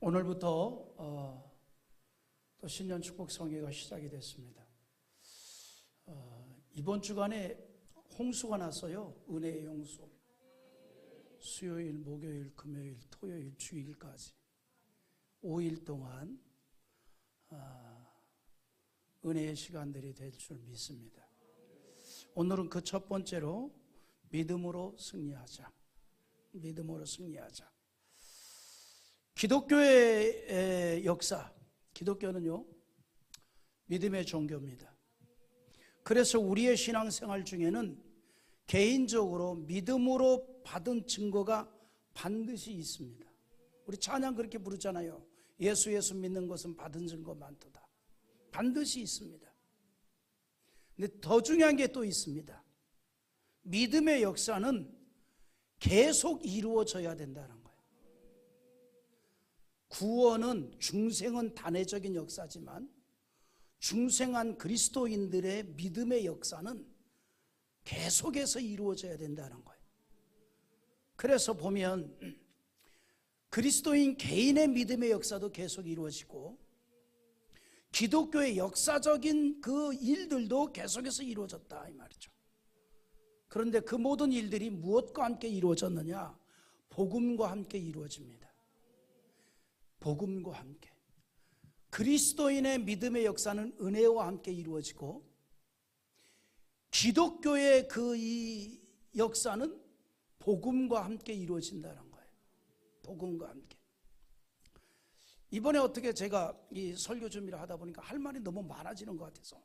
오늘부터 또 신년 축복 성회가 시작이 됐습니다. 이번 주간에 홍수가 났어요. 은혜의 홍수. 수요일, 목요일, 금요일, 토요일, 주일까지 5일 동안 은혜의 시간들이 될 줄 믿습니다. 오늘은 그 첫 번째로 믿음으로 승리하자. 믿음으로 승리하자. 기독교의 역사, 기독교는요, 믿음의 종교입니다. 그래서 우리의 신앙생활 중에는 개인적으로 믿음으로 받은 증거가 반드시 있습니다. 우리 찬양 그렇게 부르잖아요. 예수 믿는 것은 받은 증거 많도다. 반드시 있습니다. 근데 더 중요한 게 또 있습니다. 믿음의 역사는 계속 이루어져야 된다는 거예요. 구원은 중생은 단회적인 역사지만 중생한 그리스도인들의 믿음의 역사는 계속해서 이루어져야 된다는 거예요. 그래서 보면 그리스도인 개인의 믿음의 역사도 계속 이루어지고 기독교의 역사적인 그 일들도 계속해서 이루어졌다 이 말이죠. 그런데 그 모든 일들이 무엇과 함께 이루어졌느냐? 복음과 함께 이루어집니다. 복음과 함께. 그리스도인의 믿음의 역사는 은혜와 함께 이루어지고 기독교의 이 역사는 복음과 함께 이루어진다는 거예요. 복음과 함께. 이번에 어떻게 제가 이 설교 준비를 하다 보니까 할 말이 너무 많아지는 것 같아서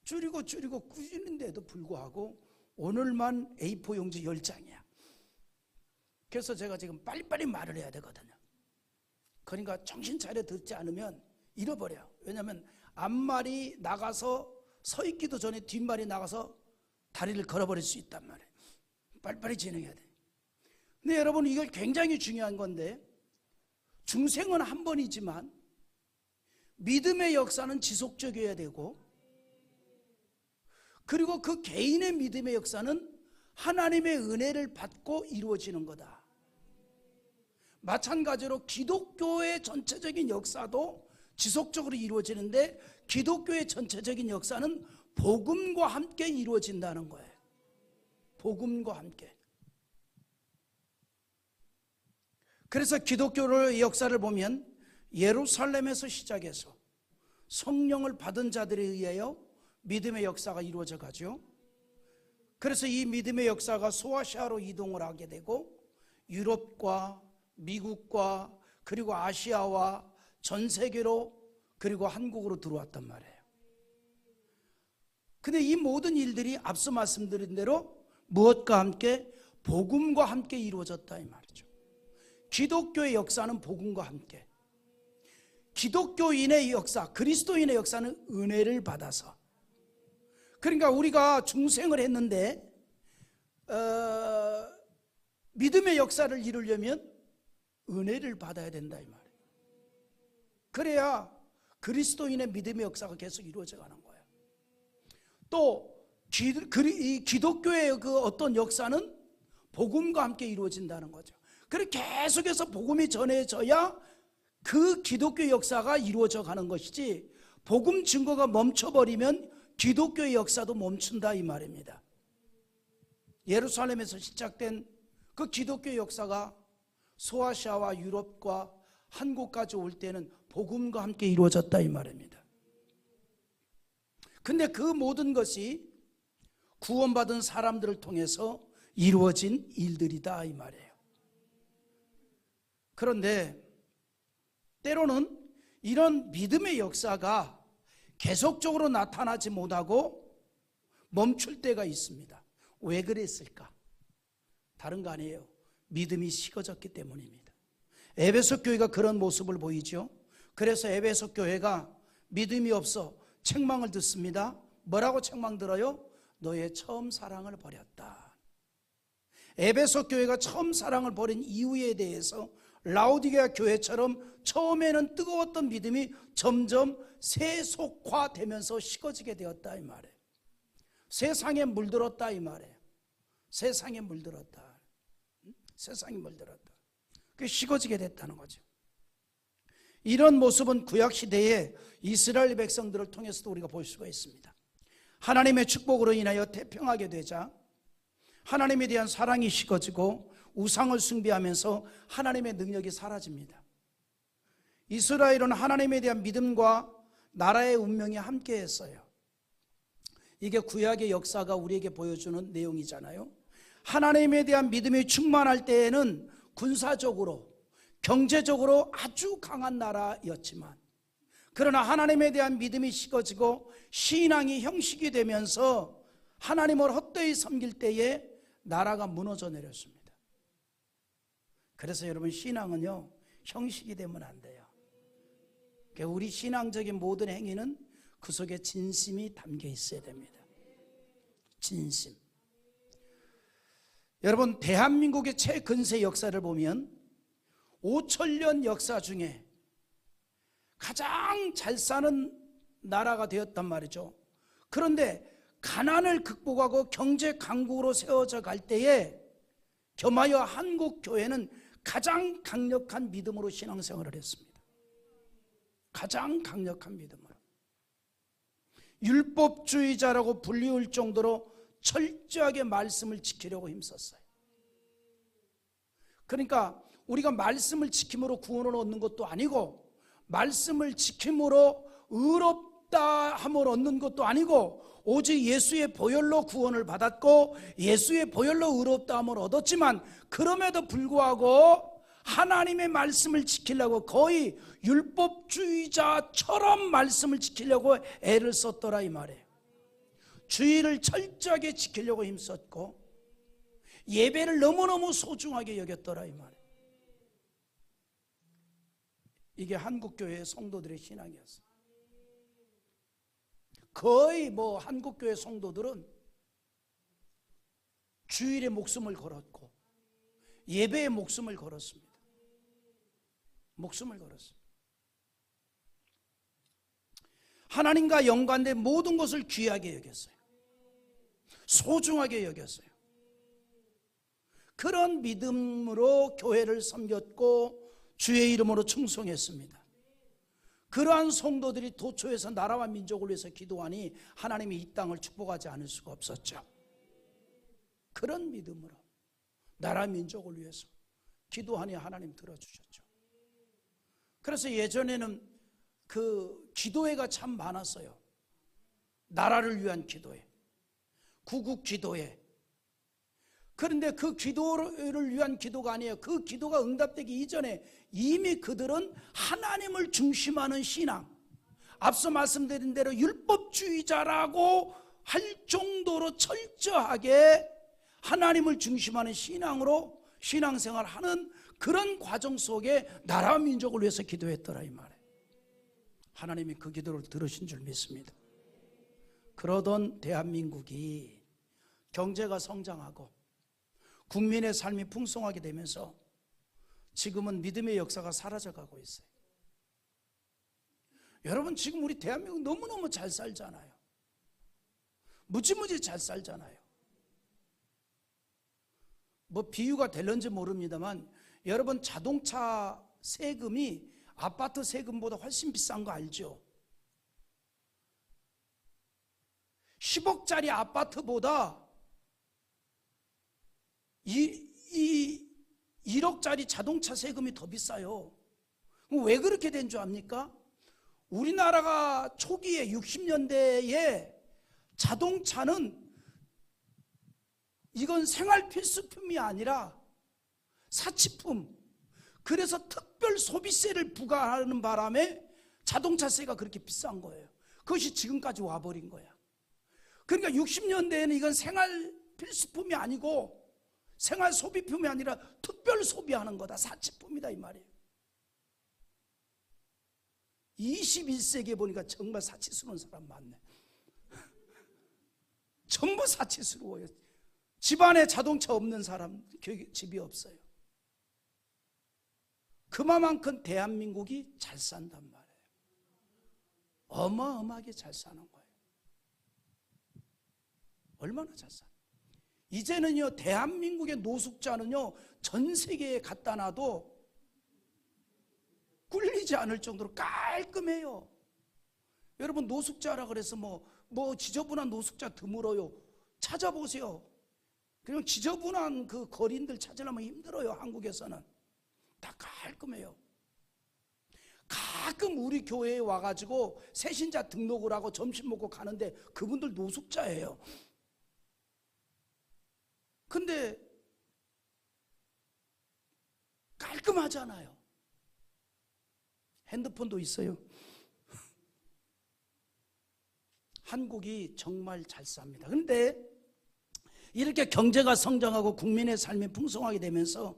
줄이고 꾸짖는데도 불구하고 오늘만 A4 용지 10장이야. 그래서 제가 지금 빨리빨리 말을 해야 되거든요. 그러니까 정신 차려 듣지 않으면 잃어버려요. 왜냐하면 앞말이 나가서 서 있기도 전에 뒷말이 나가서 다리를 걸어버릴 수 있단 말이에요. 빨리빨리 진행해야 돼. 근데 여러분 이걸 굉장히 중요한 건데 중생은 한 번이지만 믿음의 역사는 지속적이어야 되고 그리고 그 개인의 믿음의 역사는 하나님의 은혜를 받고 이루어지는 거다. 마찬가지로 기독교의 전체적인 역사도 지속적으로 이루어지는데 기독교의 전체적인 역사는 복음과 함께 이루어진다는 거예요. 복음과 함께. 그래서 기독교의 역사를 보면 예루살렘에서 시작해서 성령을 받은 자들에 의하여 믿음의 역사가 이루어져 가죠. 그래서 이 믿음의 역사가 소아시아로 이동을 하게 되고 유럽과 미국과 그리고 아시아와 전 세계로 그리고 한국으로 들어왔단 말이에요. 근데 이 모든 일들이 앞서 말씀드린 대로 무엇과 함께? 복음과 함께 이루어졌다 이 말이죠. 기독교의 역사는 복음과 함께. 기독교인의 역사, 그리스도인의 역사는 은혜를 받아서. 그러니까 우리가 중생을 했는데 믿음의 역사를 이루려면 은혜를 받아야 된다 이 말이에요. 그래야 그리스도인의 믿음의 역사가 계속 이루어져 가는 거예요. 또 기독교의 그 어떤 역사는 복음과 함께 이루어진다는 거죠. 그래 계속해서 복음이 전해져야 그 기독교 역사가 이루어져 가는 것이지 복음 증거가 멈춰버리면 기독교의 역사도 멈춘다 이 말입니다. 예루살렘에서 시작된 그 기독교의 역사가 소아시아와 유럽과 한국까지 올 때는 복음과 함께 이루어졌다 이 말입니다. 근데 그 모든 것이 구원받은 사람들을 통해서 이루어진 일들이다 이 말이에요. 그런데 때로는 이런 믿음의 역사가 계속적으로 나타나지 못하고 멈출 때가 있습니다. 왜 그랬을까? 다른 거 아니에요. 믿음이 식어졌기 때문입니다. 에베소 교회가 그런 모습을 보이죠. 그래서 에베소 교회가 믿음이 없어 책망을 듣습니다. 뭐라고 책망 들어요? 너의 처음 사랑을 버렸다. 에베소 교회가 처음 사랑을 버린 이유에 대해서 라오디게아 교회처럼 처음에는 뜨거웠던 믿음이 점점 세속화되면서 식어지게 되었다 이 말이에요. 세상에 물들었다 이 말이에요. 세상에 물들었다. 세상에 물들었다. 그게 식어지게 됐다는 거죠. 이런 모습은 구약시대의 이스라엘 백성들을 통해서도 우리가 볼 수가 있습니다. 하나님의 축복으로 인하여 태평하게 되자 하나님에 대한 사랑이 식어지고 우상을 숭배하면서 하나님의 능력이 사라집니다. 이스라엘은 하나님에 대한 믿음과 나라의 운명이 함께했어요. 이게 구약의 역사가 우리에게 보여주는 내용이잖아요. 하나님에 대한 믿음이 충만할 때에는 군사적으로 경제적으로 아주 강한 나라였지만, 그러나 하나님에 대한 믿음이 식어지고 신앙이 형식이 되면서 하나님을 헛되이 섬길 때에 나라가 무너져 내렸습니다. 그래서 여러분, 신앙은요 형식이 되면 안 돼요. 우리 신앙적인 모든 행위는 그 속에 진심이 담겨 있어야 됩니다. 진심. 여러분, 대한민국의 최근세 역사를 보면 5천년 역사 중에 가장 잘 사는 나라가 되었단 말이죠. 그런데 가난을 극복하고 경제 강국으로 세워져 갈 때에 겸하여 한국 교회는 가장 강력한 믿음으로 신앙생활을 했습니다. 가장 강력한 믿음으로. 율법주의자라고 불리울 정도로 철저하게 말씀을 지키려고 힘썼어요. 그러니까 우리가 말씀을 지킴으로 구원을 얻는 것도 아니고, 말씀을 지킴으로 의롭다 함을 얻는 것도 아니고, 오직 예수의 보혈로 구원을 받았고 예수의 보혈로 의롭다 함을 얻었지만, 그럼에도 불구하고 하나님의 말씀을 지키려고 거의 율법주의자처럼 말씀을 지키려고 애를 썼더라 이 말이에요. 주의를 철저하게 지키려고 힘썼고 예배를 너무너무 소중하게 여겼더라 이 말이에요. 이게 한국교회의 성도들의 신앙이었어요. 거의 한국교회 성도들은 주일에 목숨을 걸었고 예배에 목숨을 걸었습니다. 목숨을 걸었습니다. 하나님과 연관된 모든 것을 귀하게 여겼어요. 소중하게 여겼어요. 그런 믿음으로 교회를 섬겼고 주의 이름으로 충성했습니다. 그러한 성도들이 도초에서 나라와 민족을 위해서 기도하니 하나님이 이 땅을 축복하지 않을 수가 없었죠. 그런 믿음으로 나라 민족을 위해서 기도하니 하나님 들어주셨죠. 그래서 예전에는 그 기도회가 참 많았어요. 나라를 위한 기도회, 구국 기도회. 그런데 그 기도를 위한 기도가 아니에요. 그 기도가 응답되기 이전에 이미 그들은 하나님을 중심하는 신앙, 앞서 말씀드린 대로 율법주의자라고 할 정도로 철저하게 하나님을 중심하는 신앙으로 신앙생활하는 그런 과정 속에 나라와 민족을 위해서 기도했더라 이 말이에요. 하나님이 그 기도를 들으신 줄 믿습니다. 그러던 대한민국이 경제가 성장하고 국민의 삶이 풍성하게 되면서 지금은 믿음의 역사가 사라져가고 있어요. 여러분, 지금 우리 대한민국 너무너무 잘 살잖아요. 무지무지 잘 살잖아요. 비유가 될런지 모릅니다만, 여러분 자동차 세금이 아파트 세금보다 훨씬 비싼 거 알죠? 10억짜리 아파트보다 1억짜리 자동차 세금이 더 비싸요. 왜 그렇게 된 줄 압니까? 우리나라가 초기에 60년대에 자동차는 이건 생활 필수품이 아니라 사치품, 그래서 특별 소비세를 부과하는 바람에 자동차세가 그렇게 비싼 거예요. 그것이 지금까지 와버린 거야. 그러니까 60년대에는 이건 생활 필수품이 아니고 생활 소비품이 아니라 특별 소비하는 거다, 사치품이다 이 말이에요. 21세기에 보니까 정말 사치스러운 사람 많네. 전부 사치스러워요. 집안에 자동차 없는 사람 집이 없어요. 그만큼 대한민국이 잘 산단 말이에요. 어마어마하게 잘 사는 거예요. 얼마나 잘 사? 이제는요, 대한민국의 노숙자는요 전 세계에 갖다 놔도 꿀릴 보이지 않을 정도로 깔끔해요. 여러분 노숙자라 그래서 뭐 지저분한 노숙자 드물어요. 찾아보세요. 그냥 지저분한 그 거린들 찾으려면 힘들어요. 한국에서는 다 깔끔해요. 가끔 우리 교회에 와가지고 새신자 등록을 하고 점심 먹고 가는데 그분들 노숙자예요. 근데 깔끔하잖아요. 핸드폰도 있어요. 한국이 정말 잘 삽니다. 그런데 이렇게 경제가 성장하고 국민의 삶이 풍성하게 되면서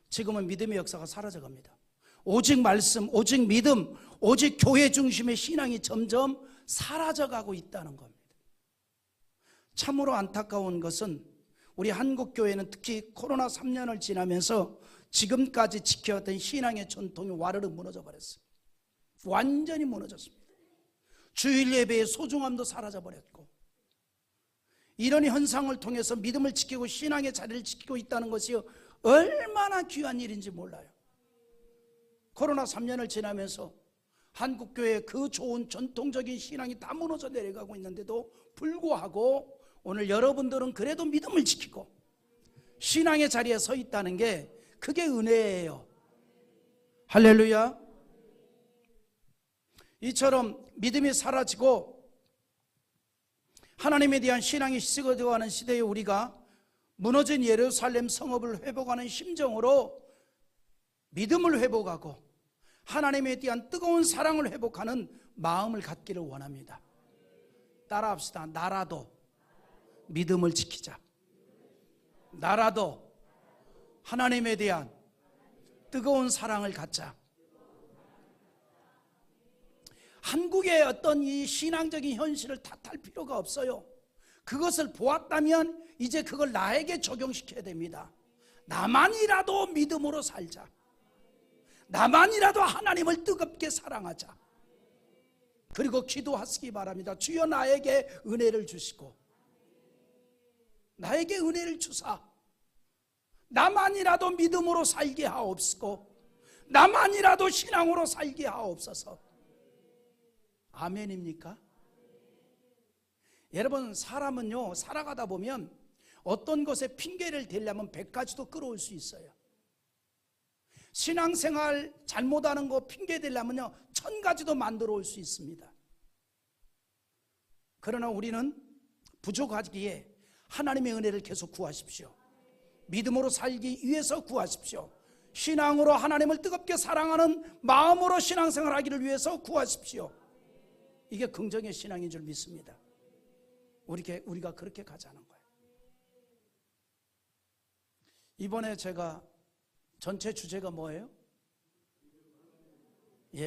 지금은 믿음의 역사가 사라져갑니다. 오직 말씀, 오직 믿음, 오직 교회 중심의 신앙이 점점 사라져가고 있다는 겁니다. 참으로 안타까운 것은 우리 한국교회는 특히 코로나 3년을 지나면서 지금까지 지켜왔던 신앙의 전통이 와르르 무너져 버렸어요. 완전히 무너졌습니다. 주일 예배의 소중함도 사라져버렸고, 이런 현상을 통해서 믿음을 지키고 신앙의 자리를 지키고 있다는 것이 얼마나 귀한 일인지 몰라요. 코로나 3년을 지나면서 한국교회의 그 좋은 전통적인 신앙이 다 무너져 내려가고 있는데도 불구하고 오늘 여러분들은 그래도 믿음을 지키고 신앙의 자리에 서 있다는 게 그게 은혜예요. 할렐루야. 이처럼 믿음이 사라지고 하나님에 대한 신앙이 식어져가는 시대에 우리가 무너진 예루살렘 성읍을 회복하는 심정으로 믿음을 회복하고 하나님에 대한 뜨거운 사랑을 회복하는 마음을 갖기를 원합니다. 따라합시다. 나라도 믿음을 지키자. 나라도 하나님에 대한 뜨거운 사랑을 갖자. 한국의 어떤 이 신앙적인 현실을 탓할 필요가 없어요. 그것을 보았다면 이제 그걸 나에게 적용시켜야 됩니다. 나만이라도 믿음으로 살자. 나만이라도 하나님을 뜨겁게 사랑하자. 그리고 기도하시기 바랍니다. 주여 나에게 은혜를 주시고 나에게 은혜를 주사 나만이라도 믿음으로 살게 하옵시고 나만이라도 신앙으로 살게 하옵소서. 아멘입니까? 여러분, 사람은요 살아가다 보면 어떤 것에 핑계를 대려면 100가지도 끌어올 수 있어요. 신앙생활 잘못하는 거 핑계 대려면요 1000가지도 만들어 올 수 있습니다. 그러나 우리는 부족하기에 하나님의 은혜를 계속 구하십시오. 믿음으로 살기 위해서 구하십시오. 신앙으로 하나님을 뜨겁게 사랑하는 마음으로 신앙생활 하기를 위해서 구하십시오. 이게 긍정의 신앙인 줄 믿습니다. 우리가 그렇게 가자는 거예요. 이번에 제가 전체 주제가 뭐예요?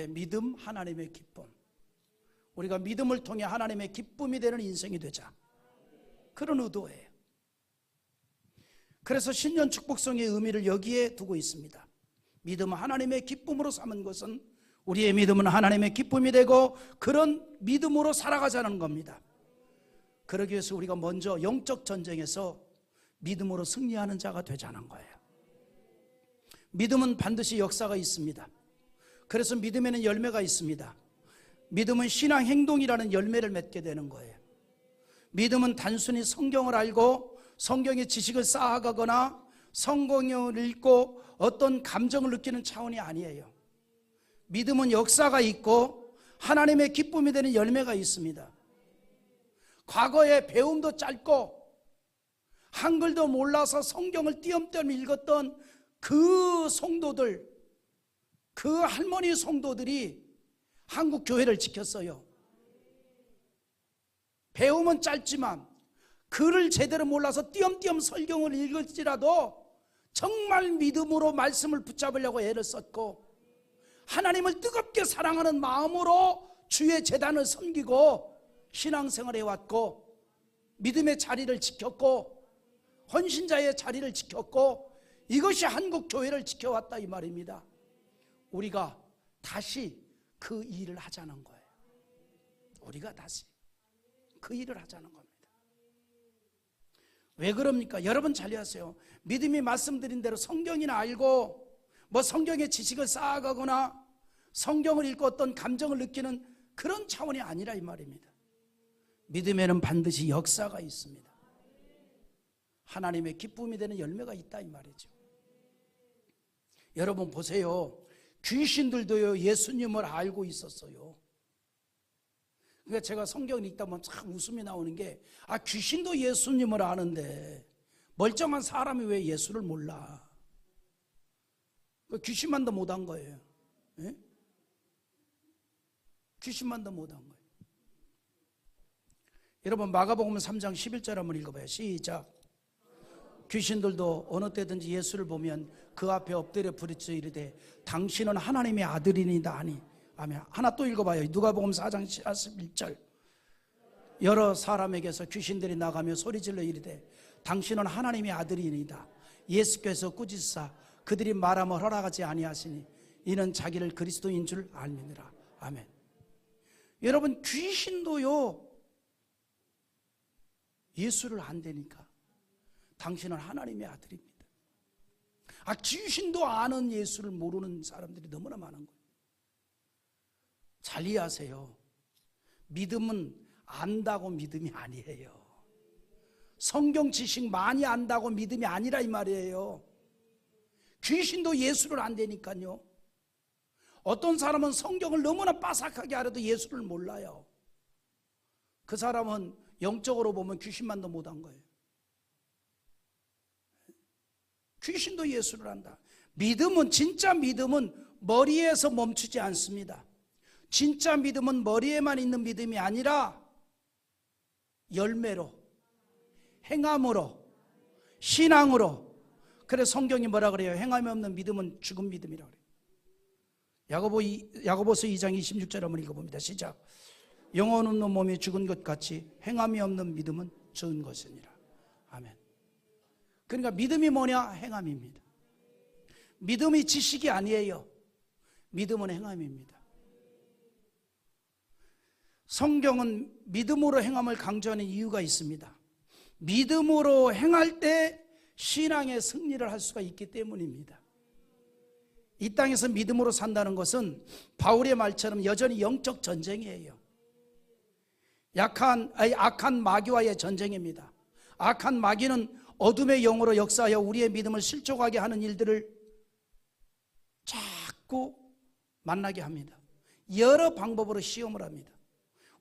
믿음, 하나님의 기쁨. 우리가 믿음을 통해 하나님의 기쁨이 되는 인생이 되자. 그런 의도예요. 그래서 신년 축복성의 의미를 여기에 두고 있습니다. 믿음은 하나님의 기쁨으로 삼은 것은 우리의 믿음은 하나님의 기쁨이 되고 그런 믿음으로 살아가자는 겁니다. 그러기 위해서 우리가 먼저 영적 전쟁에서 믿음으로 승리하는 자가 되자는 거예요. 믿음은 반드시 역사가 있습니다. 그래서 믿음에는 열매가 있습니다. 믿음은 신앙 행동이라는 열매를 맺게 되는 거예요. 믿음은 단순히 성경을 알고 성경의 지식을 쌓아가거나 성경을 읽고 어떤 감정을 느끼는 차원이 아니에요. 믿음은 역사가 있고 하나님의 기쁨이 되는 열매가 있습니다. 과거에 배움도 짧고 한글도 몰라서 성경을 띄엄띄엄 읽었던 그 성도들, 그 할머니 성도들이 한국 교회를 지켰어요. 배움은 짧지만 글을 제대로 몰라서 띄엄띄엄 성경을 읽을지라도 정말 믿음으로 말씀을 붙잡으려고 애를 썼고 하나님을 뜨겁게 사랑하는 마음으로 주의 제단을 섬기고 신앙생활을 해왔고 믿음의 자리를 지켰고 헌신자의 자리를 지켰고 이것이 한국 교회를 지켜왔다 이 말입니다. 우리가 다시 그 일을 하자는 거예요. 우리가 다시 그 일을 하자는 겁니다. 왜 그럽니까? 여러분 잘 이해하세요. 믿음이 말씀드린 대로 성경이나 알고 뭐 성경의 지식을 쌓아가거나 성경을 읽고 어떤 감정을 느끼는 그런 차원이 아니라 이 말입니다. 믿음에는 반드시 역사가 있습니다. 하나님의 기쁨이 되는 열매가 있다 이 말이죠. 여러분 보세요. 귀신들도요 예수님을 알고 있었어요. 그러니까 제가 성경을 읽다 보면 참 웃음이 나오는 게, 귀신도 예수님을 아는데 멀쩡한 사람이 왜 예수를 몰라? 귀신만 더 못한 거예요. 예? 귀신만 더 못한 거예요. 여러분 마가복음 3장 11절 한번 읽어봐요. 시작. 귀신들도 어느 때든지 예수를 보면 그 앞에 엎드려 부르짖어 이르되 당신은 하나님의 아들이니이다 하니. 아멘. 하나 또 읽어봐요. 누가복음 4장 11절. 여러 사람에게서 귀신들이 나가며 소리질러 이르되 당신은 하나님의 아들이니이다. 예수께서 꾸짖사 그들이 말하며 허락하지 아니하시니 이는 자기를 그리스도인 줄 알미니라. 아멘. 여러분 귀신도요 예수를 안 되니까 당신은 하나님의 아들입니다. 귀신도 아는 예수를 모르는 사람들이 너무나 많은 거예요. 잘 이해하세요. 믿음은 안다고 믿음이 아니에요. 성경 지식 많이 안다고 믿음이 아니라 이 말이에요. 귀신도 예수를 안 되니까요. 어떤 사람은 성경을 너무나 빠삭하게 알아도 예수를 몰라요. 그 사람은 영적으로 보면 귀신만 더 못한 거예요. 귀신도 예수를 안다. 믿음은, 진짜 믿음은 머리에서 멈추지 않습니다. 진짜 믿음은 머리에만 있는 믿음이 아니라 열매로, 행함으로, 신앙으로. 그래서 성경이 뭐라 그래요? 행함이 없는 믿음은 죽은 믿음이라고 그래요. 야고보서 2장 26절 한번 읽어봅니다. 시작. 영혼 없는 몸이 죽은 것 같이 행함이 없는 믿음은 죽은 것이니라. 아멘. 그러니까 믿음이 뭐냐? 행함입니다. 믿음이 지식이 아니에요. 믿음은 행함입니다. 성경은 믿음으로 행함을 강조하는 이유가 있습니다. 믿음으로 행할 때 신앙의 승리를 할 수가 있기 때문입니다. 이 땅에서 믿음으로 산다는 것은 바울의 말처럼 여전히 영적 전쟁이에요. 악한 마귀와의 전쟁입니다. 악한 마귀는 어둠의 영으로 역사하여 우리의 믿음을 실족하게 하는 일들을 자꾸 만나게 합니다. 여러 방법으로 시험을 합니다.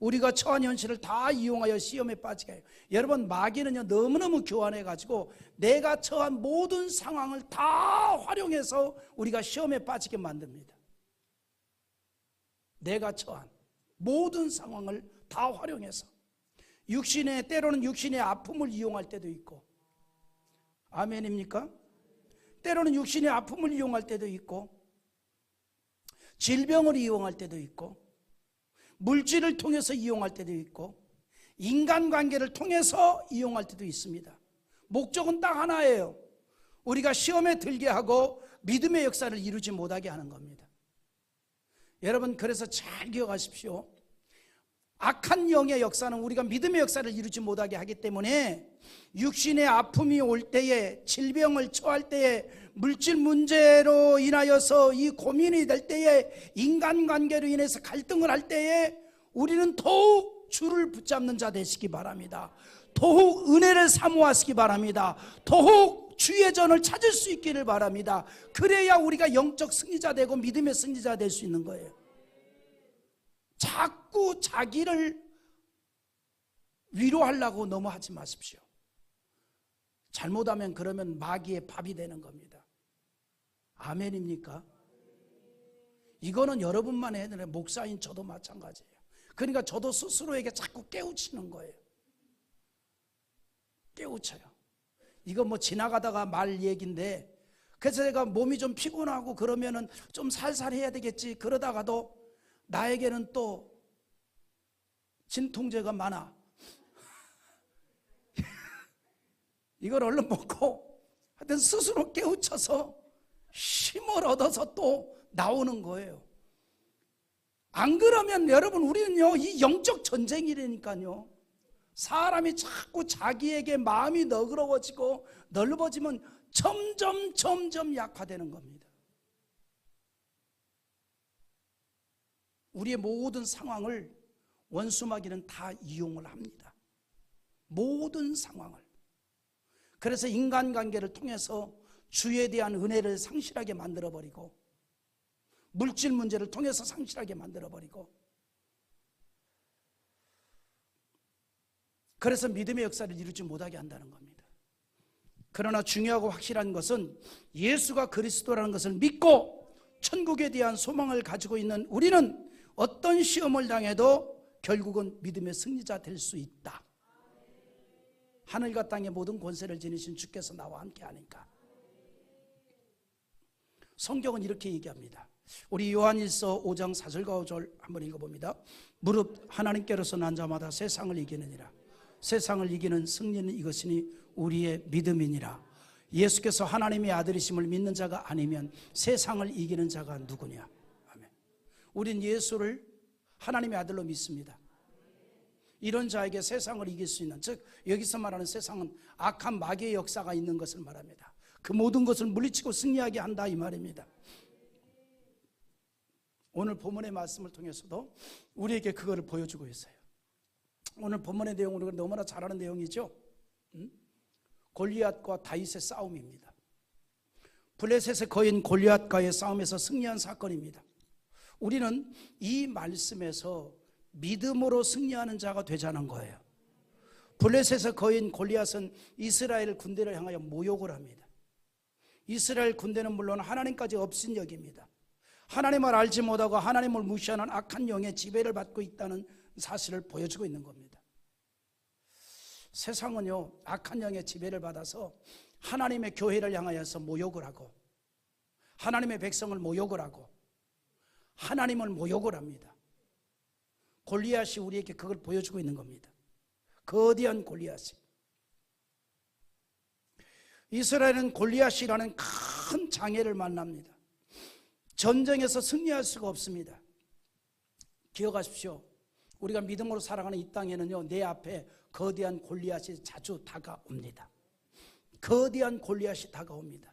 우리가 처한 현실을 다 이용하여 시험에 빠지게 해요. 여러분 마귀는요 너무너무 교환해가지고 내가 처한 모든 상황을 다 활용해서 우리가 시험에 빠지게 만듭니다. 내가 처한 모든 상황을 다 활용해서 때로는 육신의 아픔을 이용할 때도 있고, 아멘입니까? 때로는 육신의 아픔을 이용할 때도 있고, 질병을 이용할 때도 있고, 물질을 통해서 이용할 때도 있고, 인간관계를 통해서 이용할 때도 있습니다. 목적은 딱 하나예요. 우리가 시험에 들게 하고 믿음의 역사를 이루지 못하게 하는 겁니다. 여러분 그래서 잘 기억하십시오. 악한 영의 역사는 우리가 믿음의 역사를 이루지 못하게 하기 때문에 육신의 아픔이 올 때에, 질병을 처할 때에, 물질 문제로 인하여서 이 고민이 될 때에, 인간관계로 인해서 갈등을 할 때에 우리는 더욱 주를 붙잡는 자 되시기 바랍니다. 더욱 은혜를 사모하시기 바랍니다. 더욱 주의 전을 찾을 수 있기를 바랍니다. 그래야 우리가 영적 승리자 되고 믿음의 승리자 될 수 있는 거예요. 자꾸 자기를 위로하려고 너무 하지 마십시오. 잘못하면 그러면 마귀의 밥이 되는 겁니다. 아멘입니까? 이거는 여러분만 해야 되는, 목사인 저도 마찬가지예요. 그러니까 저도 스스로에게 자꾸 깨우치는 거예요. 깨우쳐요. 이거 뭐 지나가다가 말 얘기인데, 그래서 제가 몸이 좀 피곤하고 그러면은 좀 살살 해야 되겠지 그러다가도 나에게는 또 진통제가 많아. 이걸 얼른 먹고 하여튼 스스로 깨우쳐서 힘을 얻어서 또 나오는 거예요. 안 그러면 여러분 우리는요 이 영적 전쟁이라니까요. 사람이 자꾸 자기에게 마음이 너그러워지고 넓어지면 점점 약화되는 겁니다. 우리의 모든 상황을 원수마귀는 다 이용을 합니다. 모든 상황을. 그래서 인간관계를 통해서 주에 대한 은혜를 상실하게 만들어버리고, 물질 문제를 통해서 상실하게 만들어버리고, 그래서 믿음의 역사를 이루지 못하게 한다는 겁니다. 그러나 중요하고 확실한 것은 예수가 그리스도라는 것을 믿고 천국에 대한 소망을 가지고 있는 우리는 어떤 시험을 당해도 결국은 믿음의 승리자 될 수 있다. 하늘과 땅의 모든 권세를 지니신 주께서 나와 함께 하니까. 성경은 이렇게 얘기합니다. 우리 요한일서 5장 4절과 5절 한번 읽어봅니다. 무릇 하나님께로서 난 자마다 세상을 이기느니라. 세상을 이기는 승리는 이것이니 우리의 믿음이니라. 예수께서 하나님의 아들이심을 믿는 자가 아니면 세상을 이기는 자가 누구냐. 아멘. 우린 예수를 하나님의 아들로 믿습니다. 이런 자에게 세상을 이길 수 있는, 즉 여기서 말하는 세상은 악한 마귀의 역사가 있는 것을 말합니다. 그 모든 것을 물리치고 승리하게 한다 이 말입니다. 오늘 본문의 말씀을 통해서도 우리에게 그거를 보여주고 있어요. 오늘 본문의 내용은 우리가 너무나 잘 아는 내용이죠. 골리앗과 다윗의 싸움입니다. 블레셋의 거인 골리앗과의 싸움에서 승리한 사건입니다. 우리는 이 말씀에서 믿음으로 승리하는 자가 되자는 거예요. 블레셋의 거인 골리앗은 이스라엘 군대를 향하여 모욕을 합니다. 이스라엘 군대는 물론 하나님까지 업신여깁니다. 하나님을 알지 못하고 하나님을 무시하는 악한 영의 지배를 받고 있다는 사실을 보여주고 있는 겁니다. 세상은요, 악한 영의 지배를 받아서 하나님의 교회를 향하여서 모욕을 하고, 하나님의 백성을 모욕을 하고, 하나님을 모욕을 합니다. 골리앗이 우리에게 그걸 보여주고 있는 겁니다. 거대한 골리앗이. 이스라엘은 골리앗이라는 큰 장애를 만납니다. 전쟁에서 승리할 수가 없습니다. 기억하십시오. 우리가 믿음으로 살아가는 이 땅에는요, 내 앞에 거대한 골리앗이 자주 다가옵니다. 거대한 골리앗이 다가옵니다.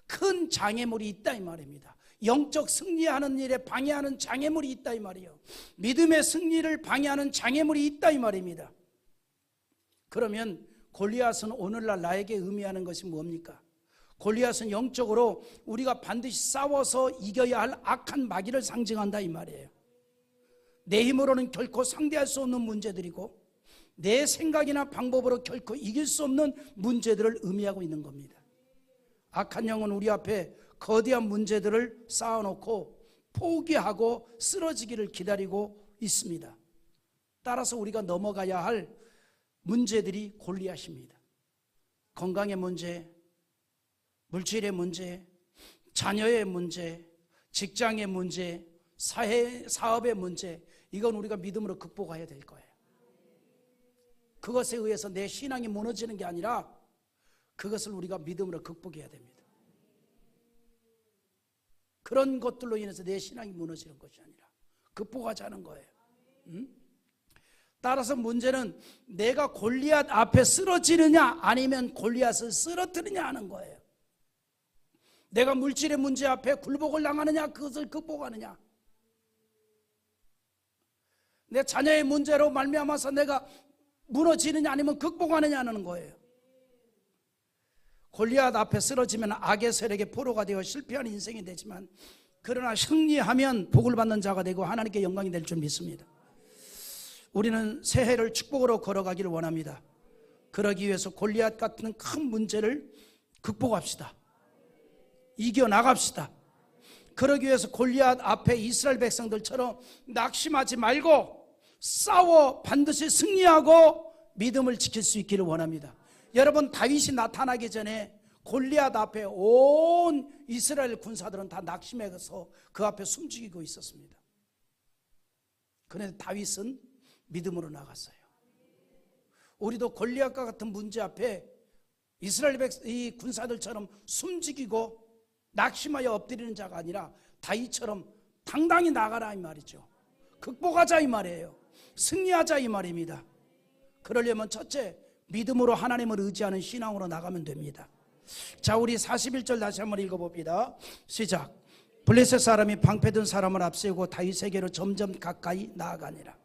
큰 장애물이 있다 이 말입니다. 영적 승리하는 일에 방해하는 장애물이 있다 이 말이에요. 믿음의 승리를 방해하는 장애물이 있다 이 말입니다. 그러면 골리앗은 오늘날 나에게 의미하는 것이 뭡니까? 골리앗은 영적으로 우리가 반드시 싸워서 이겨야 할 악한 마귀를 상징한다 이 말이에요. 내 힘으로는 결코 상대할 수 없는 문제들이고, 내 생각이나 방법으로 결코 이길 수 없는 문제들을 의미하고 있는 겁니다. 악한 영은 우리 앞에 거대한 문제들을 쌓아놓고 포기하고 쓰러지기를 기다리고 있습니다. 따라서 우리가 넘어가야 할 문제들이 골리앗입니다. 건강의 문제, 물질의 문제, 자녀의 문제, 직장의 문제, 사업의 문제, 이건 우리가 믿음으로 극복해야 될 거예요. 그것에 의해서 내 신앙이 무너지는 게 아니라 그것을 우리가 믿음으로 극복해야 됩니다. 그런 것들로 인해서 내 신앙이 무너지는 것이 아니라 극복하자는 거예요. 따라서 문제는 내가 골리앗 앞에 쓰러지느냐 아니면 골리앗을 쓰러뜨리냐 하는 거예요. 내가 물질의 문제 앞에 굴복을 당하느냐, 그것을 극복하느냐, 내 자녀의 문제로 말미암아서 내가 무너지느냐 아니면 극복하느냐는 거예요. 골리앗 앞에 쓰러지면 악의 세력의 포로가 되어 실패한 인생이 되지만, 그러나 승리하면 복을 받는 자가 되고 하나님께 영광이 될 줄 믿습니다. 우리는 새해를 축복으로 걸어가기를 원합니다. 그러기 위해서 골리앗 같은 큰 문제를 극복합시다. 이겨나갑시다. 그러기 위해서 골리앗 앞에 이스라엘 백성들처럼 낙심하지 말고 싸워 반드시 승리하고 믿음을 지킬 수 있기를 원합니다. 여러분, 다윗이 나타나기 전에 골리앗 앞에 온 이스라엘 군사들은 다 낙심해서 그 앞에 숨죽이고 있었습니다. 그런데 다윗은 믿음으로 나갔어요. 우리도 골리앗과 같은 문제 앞에 이스라엘 이 군사들처럼 숨죽이고 낙심하여 엎드리는 자가 아니라 다윗처럼 당당히 나가라 이 말이죠. 극복하자 이 말이에요. 승리하자 이 말입니다. 그러려면 첫째, 믿음으로 하나님을 의지하는 신앙으로 나가면 됩니다. 자, 우리 41절 다시 한번 읽어봅니다. 시작. 블레셋 사람이 방패든 사람을 앞세우고 다윗에게로 점점 가까이 나아가니라.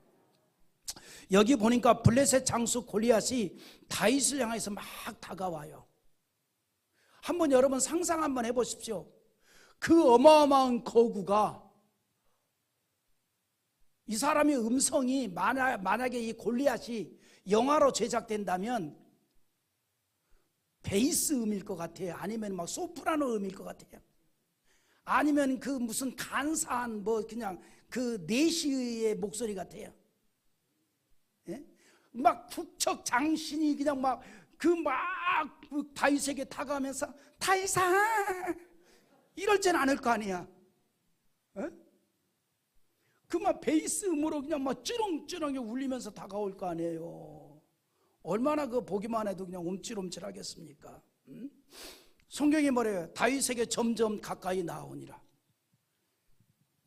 여기 보니까 블레셋 장수 골리앗이 다윗을 향해서 막 다가와요. 한번 여러분 상상 한번 해보십시오. 그 어마어마한 거구가, 이 사람의 음성이 만약에 이 골리앗이 영화로 제작된다면 베이스 음일 것 같아요. 아니면 막 소프라노 음일 것 같아요. 아니면 그 무슨 간사한 그냥 그 내시의 목소리 같아요. 예? 막 북척 장신이 그냥 막 다윗에게 다가가면서 다윗아 이럴진 않을 거 아니야. 예? 그 막 베이스 음으로 그냥 막 찌렁찌렁하게 울리면서 다가올 거 아니에요. 얼마나 그 보기만 해도 그냥 움찔움찔하겠습니까? 성경이 뭐래요? 다윗에게 점점 가까이 나오니라.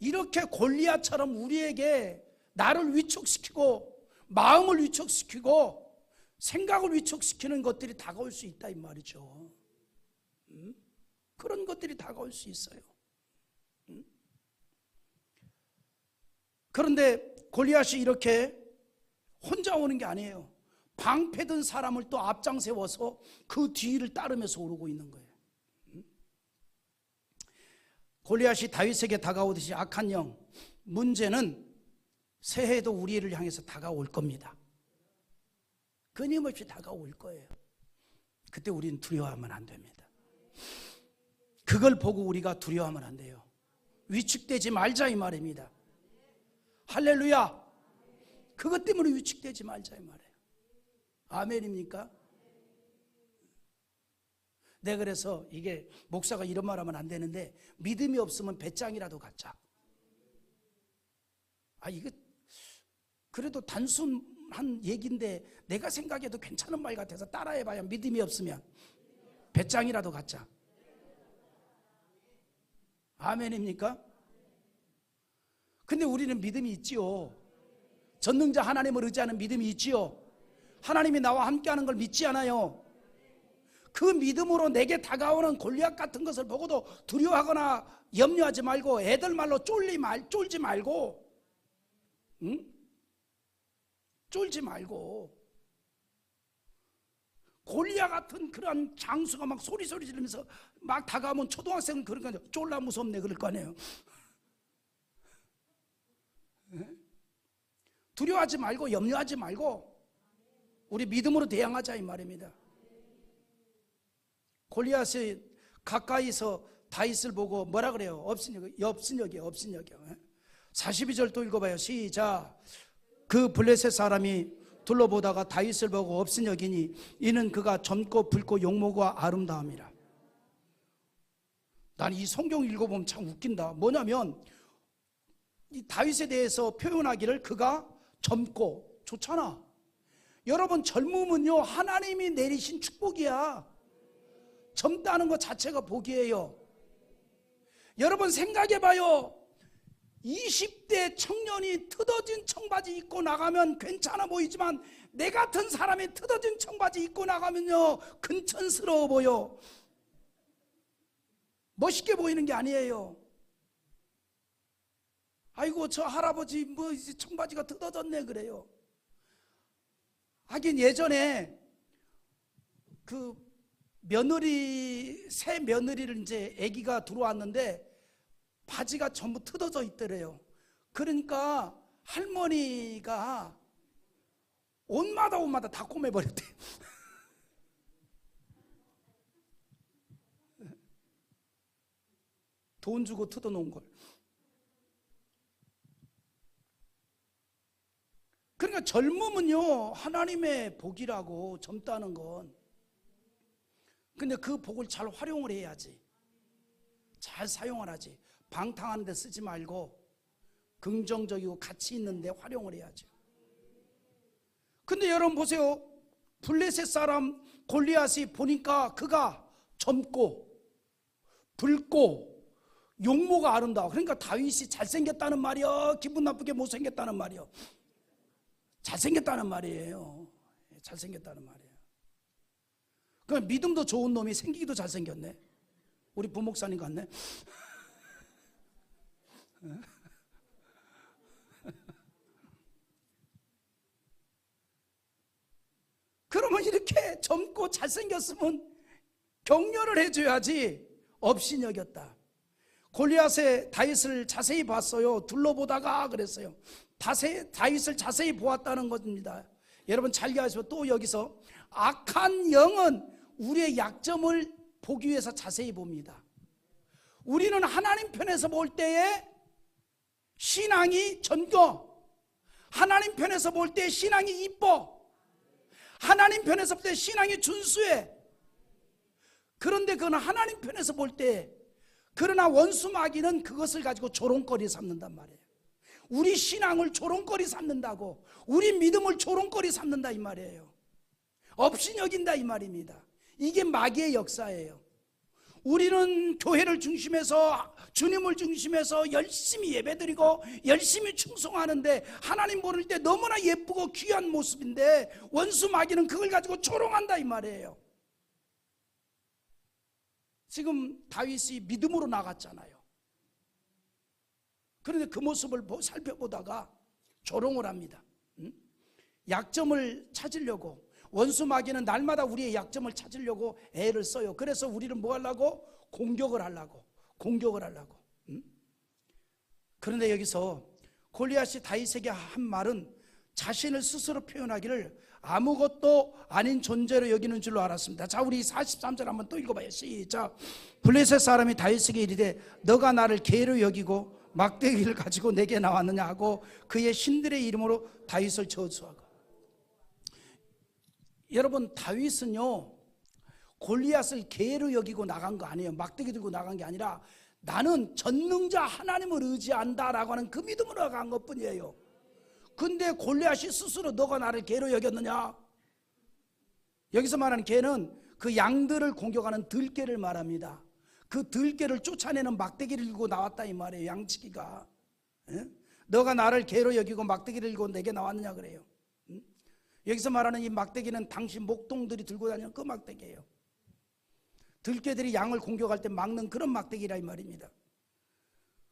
이렇게 골리앗처럼 우리에게 나를 위축시키고 마음을 위축시키고 생각을 위축시키는 것들이 다가올 수 있다 이 말이죠. 그런 것들이 다가올 수 있어요. 그런데 골리앗이 이렇게 혼자 오는 게 아니에요. 방패든 사람을 또 앞장 세워서 그 뒤를 따르면서 오르고 있는 거예요. 골리앗이 다윗에게 다가오듯이 악한 영, 문제는 새해도 우리를 향해서 다가올 겁니다. 끊임없이 다가올 거예요. 그때 우리는 두려워하면 안 됩니다. 그걸 보고 우리가 두려워하면 안 돼요. 위축되지 말자 이 말입니다. 할렐루야. 그것 때문에 위축되지 말자 이 말이에요. 아멘입니까? 내가 그래서 이게 목사가 이런 말 하면 안 되는데, 믿음이 없으면 배짱이라도 갖자. 이거 그래도 단순한 얘기인데 내가 생각해도 괜찮은 말 같아서 따라해봐야. 믿음이 없으면 배짱이라도 갖자. 아멘입니까? 근데 우리는 믿음이 있지요. 전능자 하나님을 의지하는 믿음이 있지요. 하나님이 나와 함께하는 걸 믿지 않아요. 그 믿음으로 내게 다가오는 골리앗 같은 것을 보고도 두려워하거나 염려하지 말고, 애들 말로 쫄지 말고, 쫄지 말고. 골리앗 같은 그런 장수가 막 소리 지르면서 막 다가오면 초등학생은 그런 거 아니에요. 쫄라 무섭네 그럴 거 아니에요. 두려워하지 말고 염려하지 말고 우리 믿음으로 대항하자 이 말입니다. 골리앗이 가까이서 다윗을 보고 뭐라 그래요? 업신여기요. 42절 또 읽어봐요. 시작. 그 블레셋 사람이 둘러보다가 다윗을 보고 업신여기니 이는 그가 젊고 붉고 용모가 아름다움이라. 난 이 성경 읽어보면 참 웃긴다. 뭐냐면 이 다윗에 대해서 표현하기를 그가 젊고, 좋잖아. 여러분, 젊음은요 하나님이 내리신 축복이야. 젊다는 것 자체가 복이에요. 여러분 생각해봐요. 20대 청년이 뜯어진 청바지 입고 나가면 괜찮아 보이지만, 내 같은 사람이 뜯어진 청바지 입고 나가면요 근천스러워 보여. 멋있게 보이는 게 아니에요. 아이고 저 할아버지 이제 청바지가 뜯어졌네 그래요. 하긴 예전에 그 새 며느리를 이제 아기가 들어왔는데 바지가 전부 뜯어져 있더래요. 그러니까 할머니가 옷마다 다 꼬매버렸대. 돈 주고 뜯어놓은 걸. 그러니까 젊음은요 하나님의 복이라고, 젊다는 건. 근데 그 복을 잘 활용을 해야지. 잘 사용을 하지. 방탕한 데 쓰지 말고 긍정적이고 가치 있는 데 활용을 해야죠. 근데 여러분 보세요. 블레셋 사람 골리앗이 보니까 그가 젊고 붉고 용모가 아름다워. 그러니까 다윗이 잘생겼다는 말이요, 기분 나쁘게 못생겼다는 말이요? 잘생겼다는 말이에요. 잘생겼다는 말이에요. 그러니까 믿음도 좋은 놈이 생기기도 잘생겼네. 우리 부목사님 같네. 그러면 이렇게 젊고 잘생겼으면 격려를 해줘야지. 업신여겼다. 골리앗의 다윗을 자세히 봤어요. 둘러보다가 그랬어요. 다윗을 자세히 보았다는 겁니다. 여러분 잘 이해하시고, 또 여기서 악한 영은 우리의 약점을 보기 위해서 자세히 봅니다. 우리는 하나님 편에서 볼 때에 신앙이 전거, 하나님 편에서 볼 때 신앙이 이뻐, 하나님 편에서 볼 때 신앙이 준수해. 그런데 그건 하나님 편에서 볼 때, 그러나 원수 마귀는 그것을 가지고 조롱거리 삼는단 말이에요. 우리 신앙을 조롱거리 삼는다고, 우리 믿음을 조롱거리 삼는다 이 말이에요. 업신여긴다 이 말입니다. 이게 마귀의 역사예요. 우리는 교회를 중심해서, 주님을 중심해서 열심히 예배드리고 열심히 충성하는데, 하나님 보는 때 너무나 예쁘고 귀한 모습인데 원수 마귀는 그걸 가지고 조롱한다 이 말이에요. 지금 다윗이 믿음으로 나갔잖아요. 그런데 그 모습을 살펴보다가 조롱을 합니다. 약점을 찾으려고, 원수 마귀는 날마다 우리의 약점을 찾으려고 애를 써요. 그래서 우리는 뭐 하려고? 공격을 하려고. 그런데 여기서 골리앗이 다윗에게 한 말은 자신을 스스로 표현하기를 아무것도 아닌 존재로 여기는 줄로 알았습니다. 자, 우리 43절 한번 또 읽어봐요. 시작. 블레셋 사람이 다윗에게 이르되 너가 나를 개로 여기고 막대기를 가지고 내게 나왔느냐 하고 그의 신들의 이름으로 다윗을 저주하고. 여러분, 다윗은요 골리앗을 개로 여기고 나간 거 아니에요. 막대기 들고 나간 게 아니라 나는 전능자 하나님을 의지한다라고 하는 그 믿음으로 나간 것뿐이에요. 근데 골리앗이 스스로 너가 나를 개로 여겼느냐? 여기서 말하는 개는 그 양들을 공격하는 들개를 말합니다. 그 들개를 쫓아내는 막대기를 들고 나왔다 이 말이에요. 양치기가. 너가 나를 개로 여기고 막대기를 들고 내게 나왔느냐 그래요. 여기서 말하는 이 막대기는 당시 목동들이 들고 다니는 그 막대기예요. 들개들이 양을 공격할 때 막는 그런 막대기라 이 말입니다.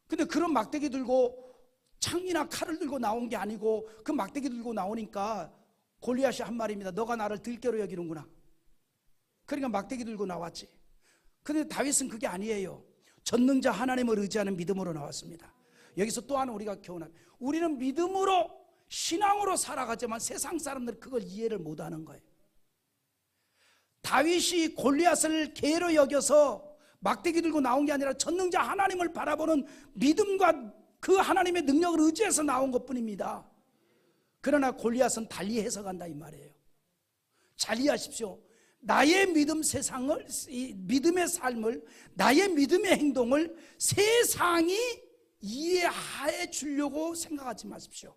근데 그런 막대기 들고 창이나 칼을 들고 나온 게 아니고 그 막대기 들고 나오니까 골리앗이 한 말입니다. 너가 나를 들개로 여기는구나. 그러니까 막대기 들고 나왔지. 그런데 다윗은 그게 아니에요. 전능자 하나님을 의지하는 믿음으로 나왔습니다. 여기서 또 하나 우리가 교훈합니다. 우리는 믿음으로, 신앙으로 살아가지만 세상 사람들은 그걸 이해를 못하는 거예요. 다윗이 골리앗을 개로 여겨서 막대기 들고 나온 게 아니라 전능자 하나님을 바라보는 믿음과 그 하나님의 능력을 의지해서 나온 것뿐입니다. 그러나 골리앗은 달리 해석한다 이 말이에요. 잘 이해하십시오. 나의 믿음 세상을, 이 믿음의 삶을, 나의 믿음의 행동을 세상이 이해해 주려고 생각하지 마십시오.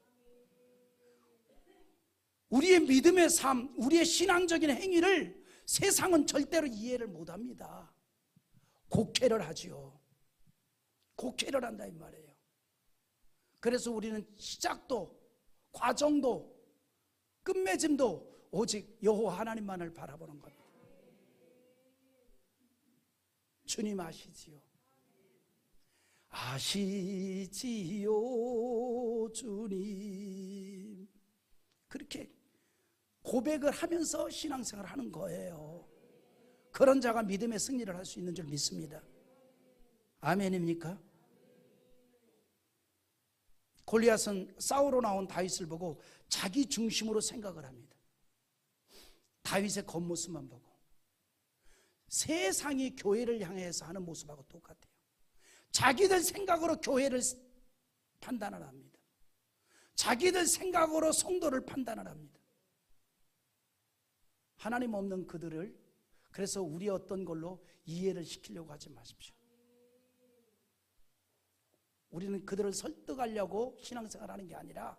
우리의 믿음의 삶, 우리의 신앙적인 행위를 세상은 절대로 이해를 못합니다. 곡해를 하지요. 곡해를 한다 이 말이에요. 그래서 우리는 시작도, 과정도, 끝맺음도 오직 여호와 하나님만을 바라보는 겁니다. 주님 아시지요? 아시지요 주님. 그렇게 고백을 하면서 신앙생활을 하는 거예요. 그런 자가 믿음의 승리를 할 수 있는 줄 믿습니다. 아멘입니까? 골리앗은 싸우러 나온 다윗을 보고 자기 중심으로 생각을 합니다. 다윗의 겉모습만 보고. 세상이 교회를 향해서 하는 모습하고 똑같아요. 자기들 생각으로 교회를 판단을 합니다. 자기들 생각으로 성도를 판단을 합니다. 하나님 없는 그들을 그래서 우리 어떤 걸로 이해를 시키려고 하지 마십시오. 우리는 그들을 설득하려고 신앙생활하는 게 아니라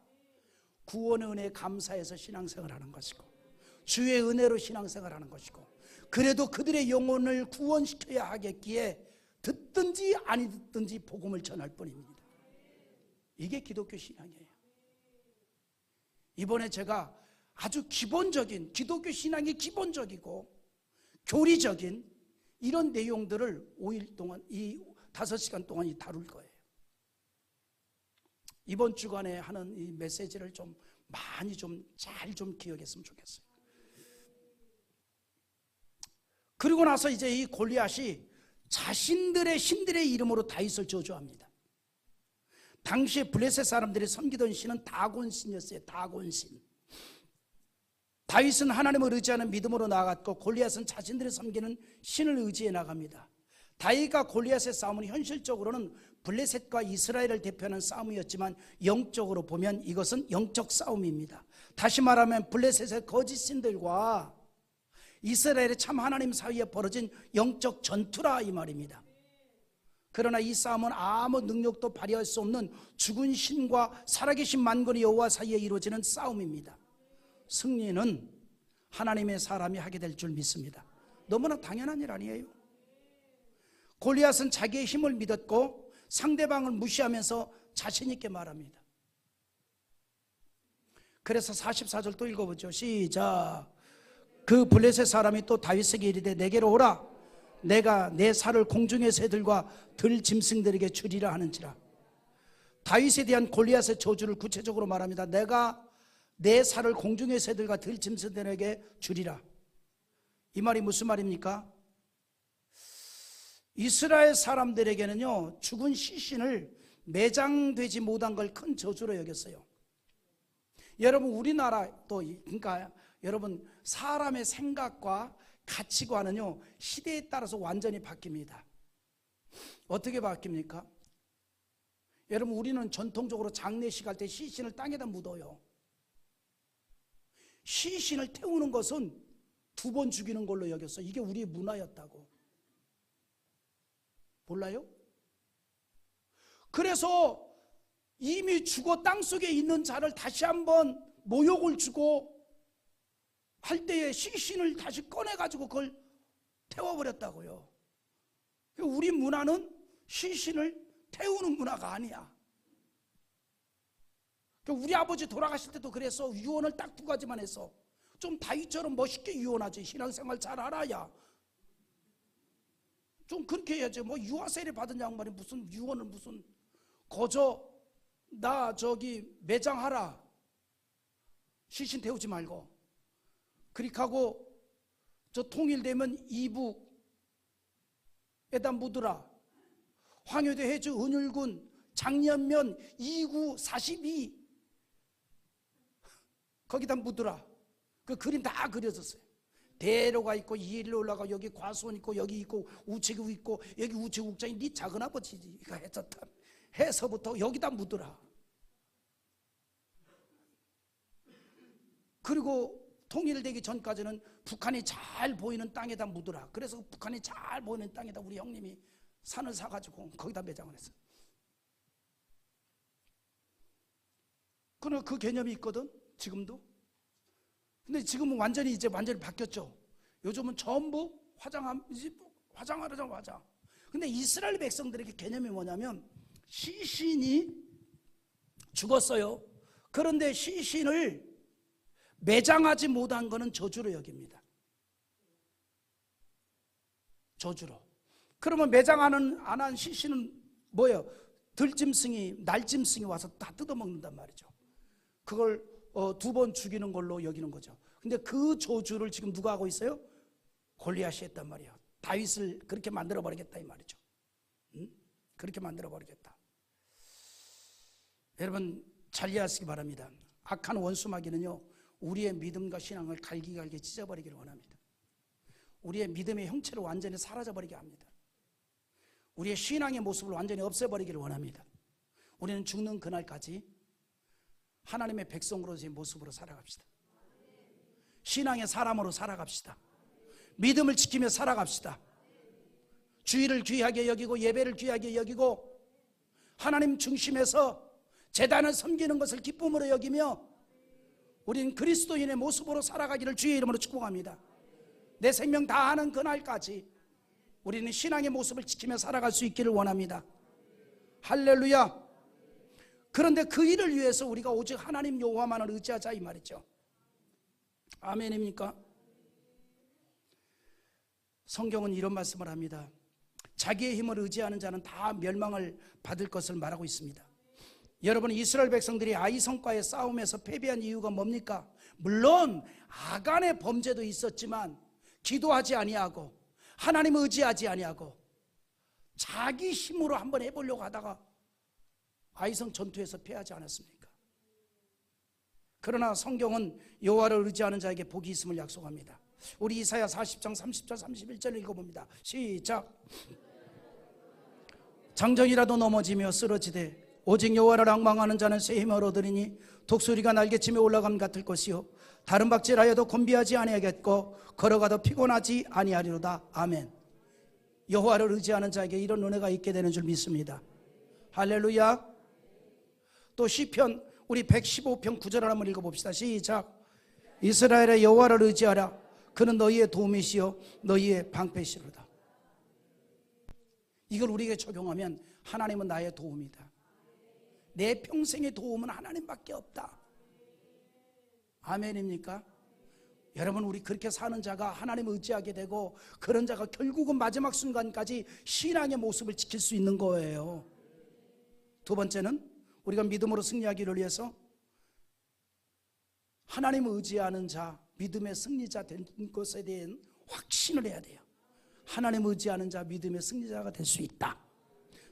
구원의 은혜에 감사해서 신앙생활하는 것이고 주의 은혜로 신앙생활하는 것이고 그래도 그들의 영혼을 구원시켜야 하겠기에 듣든지 아니 듣든지 복음을 전할 뿐입니다. 이게 기독교 신앙이에요. 이번에 제가 아주 기본적인 기독교 신앙이 기본적이고 교리적인 이런 내용들을 5일 동안 이 5시간 동안 다룰 거예요. 이번 주간에 하는 이 메시지를 좀 많이 잘 기억했으면 좋겠어요. 그리고 나서 이제 이 골리앗이 자신들의 신들의 이름으로 다윗을 저주합니다. 당시에 블레셋 사람들이 섬기던 신은 다곤신이었어요. 다곤신. 다윗은 하나님을 의지하는 믿음으로 나아갔고 골리앗은 자신들이 섬기는 신을 의지해 나갑니다. 다윗과 골리앗의 싸움은 현실적으로는 블레셋과 이스라엘을 대표하는 싸움이었지만 영적으로 보면 이것은 영적 싸움입니다. 다시 말하면 블레셋의 거짓 신들과 이스라엘의 참 하나님 사이에 벌어진 영적 전투라 이 말입니다. 그러나 이 싸움은 아무 능력도 발휘할 수 없는 죽은 신과 살아계신 만군의 여호와 사이에 이루어지는 싸움입니다. 승리는 하나님의 사람이 하게 될 줄 믿습니다. 너무나 당연한 일 아니에요? 골리앗은 자기의 힘을 믿었고 상대방을 무시하면서 자신 있게 말합니다. 그래서 44절 또 읽어보죠. 시작. 그 블레셋 사람이 또 다윗에게 이르되 내게로 오라. 내가 내 살을 공중의 새들과 들 짐승들에게 주리라 하는지라. 다윗에 대한 골리앗의 저주를 구체적으로 말합니다. 내가 내 살을 공중의 새들과 들 짐승들에게 주리라. 이 말이 무슨 말입니까? 이스라엘 사람들에게는요, 죽은 시신을 매장되지 못한 걸 큰 저주로 여겼어요. 여러분, 우리나라 또 그러니까 여러분, 사람의 생각과 가치관은요, 시대에 따라서 완전히 바뀝니다. 어떻게 바뀝니까? 여러분, 우리는 전통적으로 장례식 할 때 시신을 땅에다 묻어요. 시신을 태우는 것은 2번 죽이는 걸로 여겼어요. 이게 우리의 문화였다고. 몰라요? 그래서 이미 죽어 땅속에 있는 자를 다시 한번 모욕을 주고 할 때에 시신을 다시 꺼내가지고 그걸 태워버렸다고요. 우리 문화는 시신을 태우는 문화가 아니야. 우리 아버지 돌아가실 때도 그래서 유언을 딱 2가지만 했어. 좀 다윗처럼 멋있게 유언하지. 신앙생활 잘 알아야. 좀 그렇게 해야지. 뭐 유아 세례 받은 양반이 무슨 유언을 무슨 거저 나 저기 매장하라. 시신 태우지 말고. 그렇게 하고 저 통일되면 이북에다 묻으라. 황효대 해주 은율군 장년면 2구 42 거기다 묻으라. 그 그림 다 그려졌어요. 대로가 있고 이일로 올라가 여기 과수원 있고 여기 있고 우체국 있고 여기 우체국장이 네 작은 아버지가 했었다. 해서부터 여기다 묻으라. 그리고 통일되기 전까지는 북한이 잘 보이는 땅에다 묻으라. 그래서 북한이 잘 보이는 땅에다 우리 형님이 산을 사가지고 거기다 매장을 했어요. 그 개념이 있거든, 지금도. 근데 지금은 완전히 바뀌었죠. 요즘은 전부 화장하라죠, 화장. 근데 이스라엘 백성들에게 개념이 뭐냐면 시신이 죽었어요. 그런데 시신을 매장하지 못한 것은 저주로 여깁니다. 저주로. 그러면 매장 안 한 시신은 뭐예요? 들짐승이, 날짐승이 와서 다 뜯어먹는단 말이죠. 그걸 2번 죽이는 걸로 여기는 거죠. 근데 그 저주를 지금 누가 하고 있어요? 골리앗이 했단 말이에요. 다윗을 그렇게 만들어버리겠다 이 말이죠. 그렇게 만들어버리겠다. 여러분 잘 이해하시기 바랍니다. 악한 원수마귀는요, 우리의 믿음과 신앙을 갈기갈기 찢어버리기를 원합니다. 우리의 믿음의 형체를 완전히 사라져버리게 합니다. 우리의 신앙의 모습을 완전히 없애버리기를 원합니다. 우리는 죽는 그날까지 하나님의 백성으로서의 모습으로 살아갑시다. 신앙의 사람으로 살아갑시다. 믿음을 지키며 살아갑시다. 주일을 귀하게 여기고 예배를 귀하게 여기고 하나님 중심에서 제단을 섬기는 것을 기쁨으로 여기며 우리는 그리스도인의 모습으로 살아가기를 주의 이름으로 축복합니다. 내 생명 다하는 그날까지 우리는 신앙의 모습을 지키며 살아갈 수 있기를 원합니다. 할렐루야. 그런데 그 일을 위해서 우리가 오직 하나님 여호와만을 의지하자 이 말이죠. 아멘입니까? 성경은 이런 말씀을 합니다. 자기의 힘을 의지하는 자는 다 멸망을 받을 것을 말하고 있습니다. 여러분, 이스라엘 백성들이 아이성과의 싸움에서 패배한 이유가 뭡니까? 물론 아간의 범죄도 있었지만 기도하지 아니하고 하나님을 의지하지 아니하고 자기 힘으로 한번 해보려고 하다가 아이성 전투에서 패하지 않았습니까? 그러나 성경은 여호와를 의지하는 자에게 복이 있음을 약속합니다. 우리 이사야 40장 30절 31절 읽어봅니다. 시작. 장정이라도 넘어지며 쓰러지되 오직 여호와를 앙망하는 자는 새 힘을 얻으리니 독수리가 날개치며 올라감 같을 것이요 다른 박질하여도 곤비하지 아니하겠고 걸어가도 피곤하지 아니하리로다. 아멘. 여호와를 의지하는 자에게 이런 은혜가 있게 되는 줄 믿습니다. 할렐루야. 또 시편 우리 115편 9절을 한번 읽어봅시다. 시작. 이스라엘의 여호와를 의지하라. 그는 너희의 도움이시요 너희의 방패시로다. 이걸 우리에게 적용하면 하나님은 나의 도움이다. 내 평생의 도움은 하나님밖에 없다. 아멘입니까? 여러분, 우리 그렇게 사는 자가 하나님을 의지하게 되고 그런 자가 결국은 마지막 순간까지 신앙의 모습을 지킬 수 있는 거예요. 두 번째는 우리가 믿음으로 승리하기를 위해서 하나님을 의지하는 자, 믿음의 승리자 된 것에 대한 확신을 해야 돼요. 하나님을 의지하는 자, 믿음의 승리자가 될 수 있다.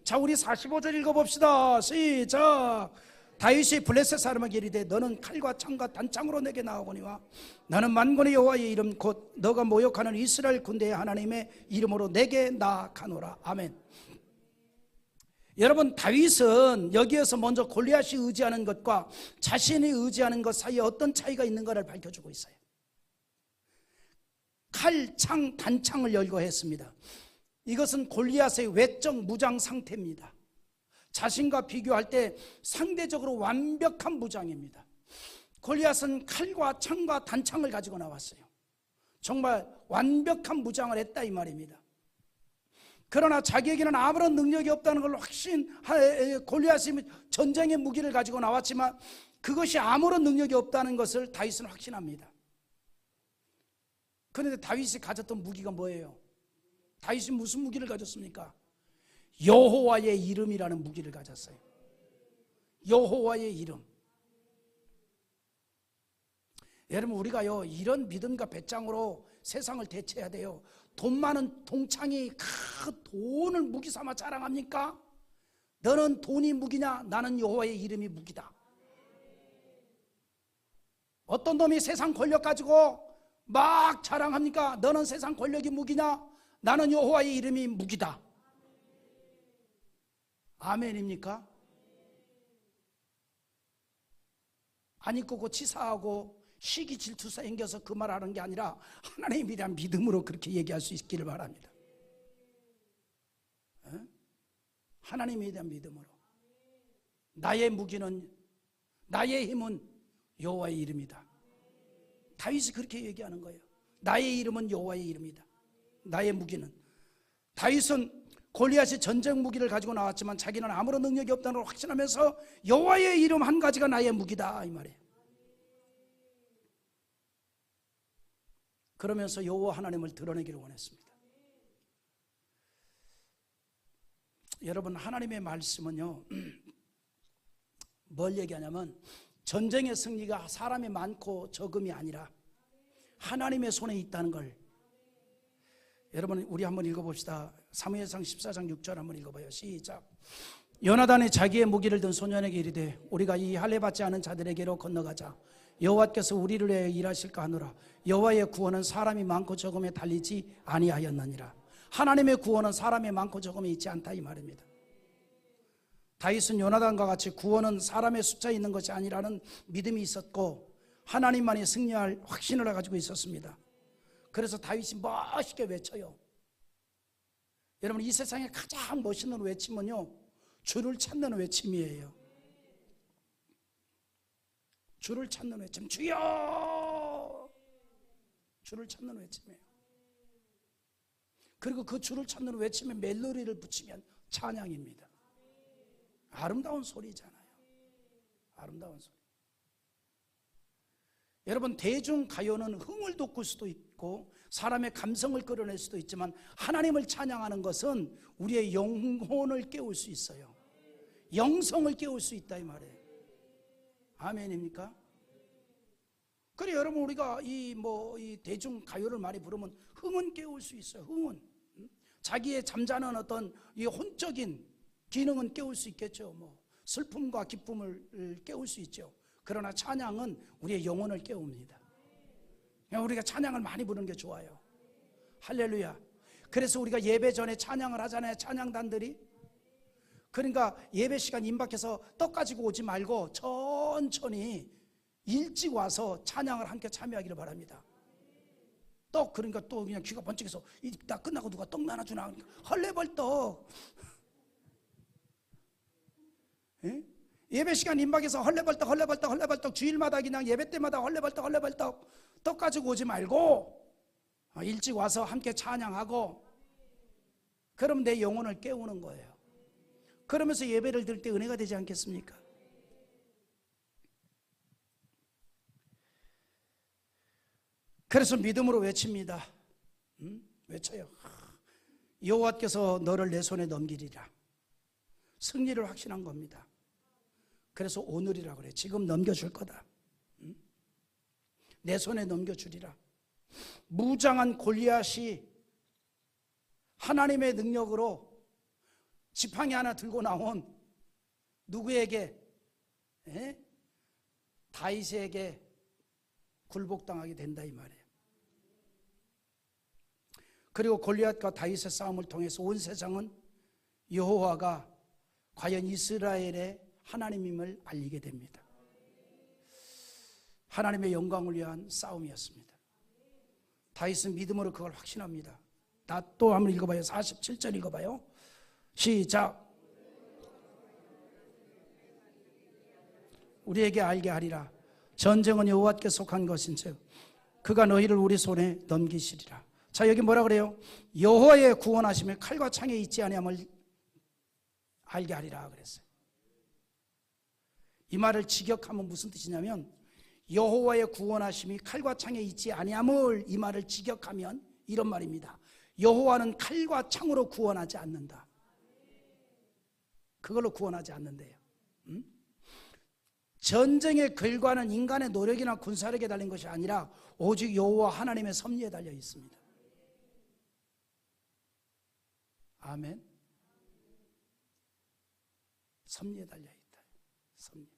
자, 우리 45절 읽어봅시다. 시작. 다윗이 블레셋 사람에게 이르되 너는 칼과 창과 단창으로 내게 나아오거니와 나는 만군의 여호와의 이름 곧 너가 모욕하는 이스라엘 군대의 하나님의 이름으로 내게 나아가노라. 아멘. 여러분, 다윗은 여기에서 먼저 골리앗이 의지하는 것과 자신이 의지하는 것 사이에 어떤 차이가 있는가를 밝혀주고 있어요. 칼, 창, 단창을 열거했습니다. 이것은 골리앗의 외적 무장 상태입니다. 자신과 비교할 때 상대적으로 완벽한 무장입니다. 골리앗은 칼과 창과 단창을 가지고 나왔어요. 정말 완벽한 무장을 했다 이 말입니다. 그러나 자기에게는 아무런 능력이 없다는 걸 골리앗이 전쟁의 무기를 가지고 나왔지만 그것이 아무런 능력이 없다는 것을 다윗은 확신합니다. 그런데 다윗이 가졌던 무기가 뭐예요? 다윗이 무슨 무기를 가졌습니까? 여호와의 이름이라는 무기를 가졌어요. 여호와의 이름. 여러분, 우리가요 이런 믿음과 배짱으로 세상을 대체해야 돼요. 돈 많은 동창이 그 돈을 무기 삼아 자랑합니까? 너는 돈이 무기냐? 나는 여호와의 이름이 무기다. 어떤 놈이 세상 권력 가지고 막 자랑합니까? 너는 세상 권력이 무기냐? 나는 여호와의 이름이 무기다. 아멘입니까? 안 입고 치사하고 시기 질투사 앵겨서 그 말하는 게 아니라 하나님에 대한 믿음으로 그렇게 얘기할 수 있기를 바랍니다. 하나님에 대한 믿음으로. 나의 무기는, 나의 힘은 여호와의 이름이다. 다윗이 그렇게 얘기하는 거예요. 나의 이름은 여호와의 이름이다. 나의 무기는. 다윗은 골리앗이 전쟁 무기를 가지고 나왔지만 자기는 아무런 능력이 없다는 걸 확신하면서 여호와의 이름 한 가지가 나의 무기다 이 말이에요. 그러면서 여호와 하나님을 드러내기를 원했습니다. 여러분, 하나님의 말씀은요 뭘 얘기하냐면 전쟁의 승리가 사람이 많고 적음이 아니라 하나님의 손에 있다는 걸. 여러분, 우리 한번 읽어봅시다. 사무엘상 14장 6절 한번 읽어봐요. 시작. 요나단이 자기의 무기를 든 소년에게 이르되 우리가 이 할례 받지 않은 자들에게로 건너가자. 여호와께서 우리를 위해 일하실까 하노라. 여호와의 구원은 사람이 많고 적음에 달리지 아니하였느니라. 하나님의 구원은 사람이 많고 적음에 있지 않다 이 말입니다. 다윗은 요나단과 같이 구원은 사람의 숫자에 있는 것이 아니라는 믿음이 있었고 하나님만이 승리할 확신을 가지고 있었습니다. 그래서 다윗이 멋있게 외쳐요. 여러분, 이 세상에 가장 멋있는 외침은요 주를 찾는 외침이에요. 주를 찾는 외침. 주여! 주를 찾는 외침이에요. 그리고 그 주를 찾는 외침에 멜로디를 붙이면 찬양입니다. 아름다운 소리잖아요. 아름다운 소리. 여러분, 대중가요는 흥을 돋굴 수도 있고 사람의 감성을 끌어낼 수도 있지만 하나님을 찬양하는 것은 우리의 영혼을 깨울 수 있어요. 영성을 깨울 수 있다 이 말이에요. 아멘입니까? 그래 여러분 우리가 이 대중 가요를 많이 부르면 흥은 깨울 수 있어요. 흥은 자기의 잠자는 어떤 이 혼적인 기능은 깨울 수 있겠죠. 슬픔과 기쁨을 깨울 수 있죠. 그러나 찬양은 우리의 영혼을 깨웁니다. 우리가 찬양을 많이 부르는 게 좋아요. 할렐루야. 그래서 우리가 예배 전에 찬양을 하잖아요. 찬양단들이. 그러니까 예배 시간 임박해서 떡 가지고 오지 말고 천천히 일찍 와서 찬양을 함께 참여하기를 바랍니다. 떡 그러니까 또 그냥 귀가 번쩍해서 다 끝나고 누가 떡 나눠주나 그러니까 헐레벌떡. 예? 예배 시간 임박해서 헐레벌떡 주일마다 그냥 예배 때마다 헐레벌떡 떡 가지고 오지 말고 일찍 와서 함께 찬양하고 그럼 내 영혼을 깨우는 거예요. 그러면서 예배를 드릴 때 은혜가 되지 않겠습니까? 그래서 믿음으로 외칩니다. 외쳐요. 여호와께서 너를 내 손에 넘기리라. 승리를 확신한 겁니다. 그래서 오늘이라 그래. 지금 넘겨줄 거다. 내 손에 넘겨주리라. 무장한 골리앗이 하나님의 능력으로 지팡이 하나 들고 나온 누구에게? 다윗에게 굴복당하게 된다 이 말이에요. 그리고 골리앗과 다윗의 싸움을 통해서 온 세상은 여호와가 과연 이스라엘의 하나님임을 알리게 됩니다. 하나님의 영광을 위한 싸움이었습니다. 다윗은 믿음으로 그걸 확신합니다. 나 또 한번 읽어봐요. 47절 읽어봐요. 시작. 우리에게 알게 하리라. 전쟁은 여호와께 속한 것인즉 그가 너희를 우리 손에 넘기시리라. 자, 여기 뭐라 그래요? 여호와의 구원하심에 칼과 창에 있지 아니함을 알게 하리라 그랬어요. 이 말을 직역하면 무슨 뜻이냐면 여호와의 구원하심이 칼과 창에 있지 아니함을 이 말을 직역하면 이런 말입니다. 여호와는 칼과 창으로 구원하지 않는다. 그걸로 구원하지 않는데요. 전쟁의 결과는 인간의 노력이나 군사력에 달린 것이 아니라 오직 여호와 하나님의 섭리에 달려 있습니다. 아멘. 섭리에 달려 있다. 섭리.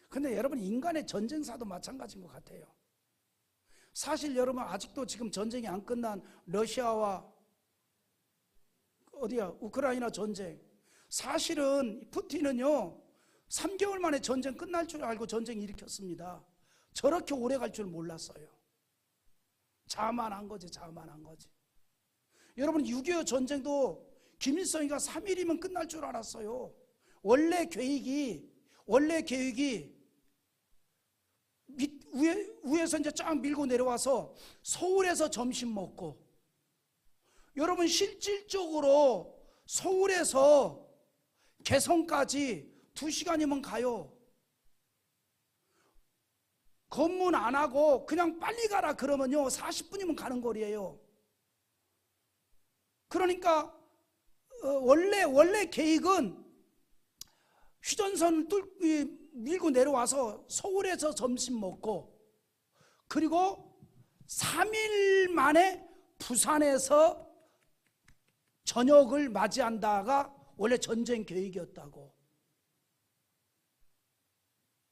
근데 여러분 인간의 전쟁사도 마찬가지인 것 같아요. 사실 여러분 아직도 지금 전쟁이 안 끝난 러시아와 우크라이나 전쟁. 사실은 푸틴은요 3개월 만에 전쟁 끝날 줄 알고 전쟁 일으켰습니다. 저렇게 오래 갈 줄 몰랐어요. 자만한 거지. 여러분 6.25 전쟁도 김일성이가 3일이면 끝날 줄 알았어요. 원래 계획이 위에서 이제 쫙 밀고 내려와서 서울에서 점심 먹고, 여러분 실질적으로 서울에서 개성까지 2시간이면 가요. 검문 안 하고 그냥 빨리 가라 그러면요 40분이면 가는 거리예요. 그러니까 원래 계획은 휴전선 밀고 내려와서 서울에서 점심 먹고, 그리고 3일 만에 부산에서 저녁을 맞이한다가 원래 전쟁 계획이었다고.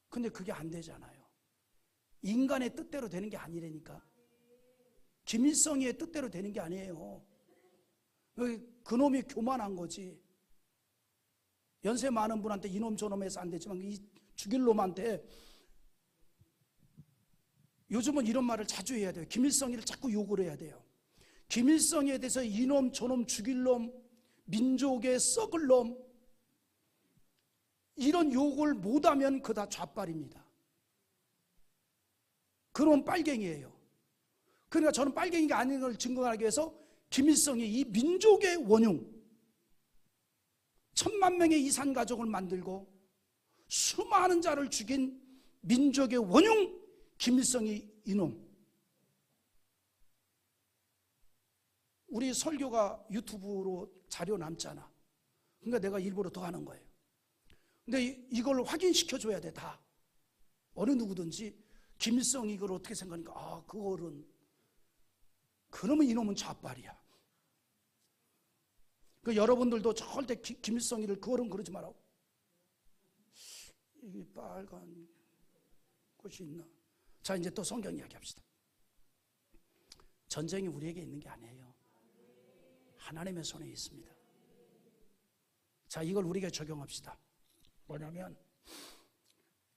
근데 그게 안 되잖아요. 인간의 뜻대로 되는 게 아니라니까. 김일성의 뜻대로 되는 게 아니에요. 그놈이 교만한 거지. 연세 많은 분한테 이놈 저놈해서 안 되지만 이 죽일 놈한테 요즘은 이런 말을 자주 해야 돼요. 김일성이를 자꾸 욕을 해야 돼요. 김일성에 대해서 이놈 저놈 죽일 놈, 민족의 썩을 놈, 이런 욕을 못하면 그거 다 좌빨입니다. 그놈 빨갱이에요. 그러니까 저는 빨갱이가 아닌 걸 증거하기 위해서 김일성이 이 민족의 원흉, 1000만 명의 이산 가족을 만들고 수많은 자를 죽인 민족의 원흉 김일성이 이놈. 우리 설교가 유튜브로 자료 남잖아. 그러니까 내가 일부러 더 하는 거예요. 근데 이걸 확인시켜 줘야 돼. 다 어느 누구든지 김일성이 이걸 어떻게 생각하니까 그 어른 그러면 이놈은 좌빨이야. 그 여러분들도 절대 김일성이를 그 어른 그러지 말라고. 이게 빨간 것이 있나? 자, 이제 또 성경 이야기합시다. 전쟁이 우리에게 있는 게 아니에요. 하나님의 손에 있습니다. 자, 이걸 우리가 적용합시다. 뭐냐면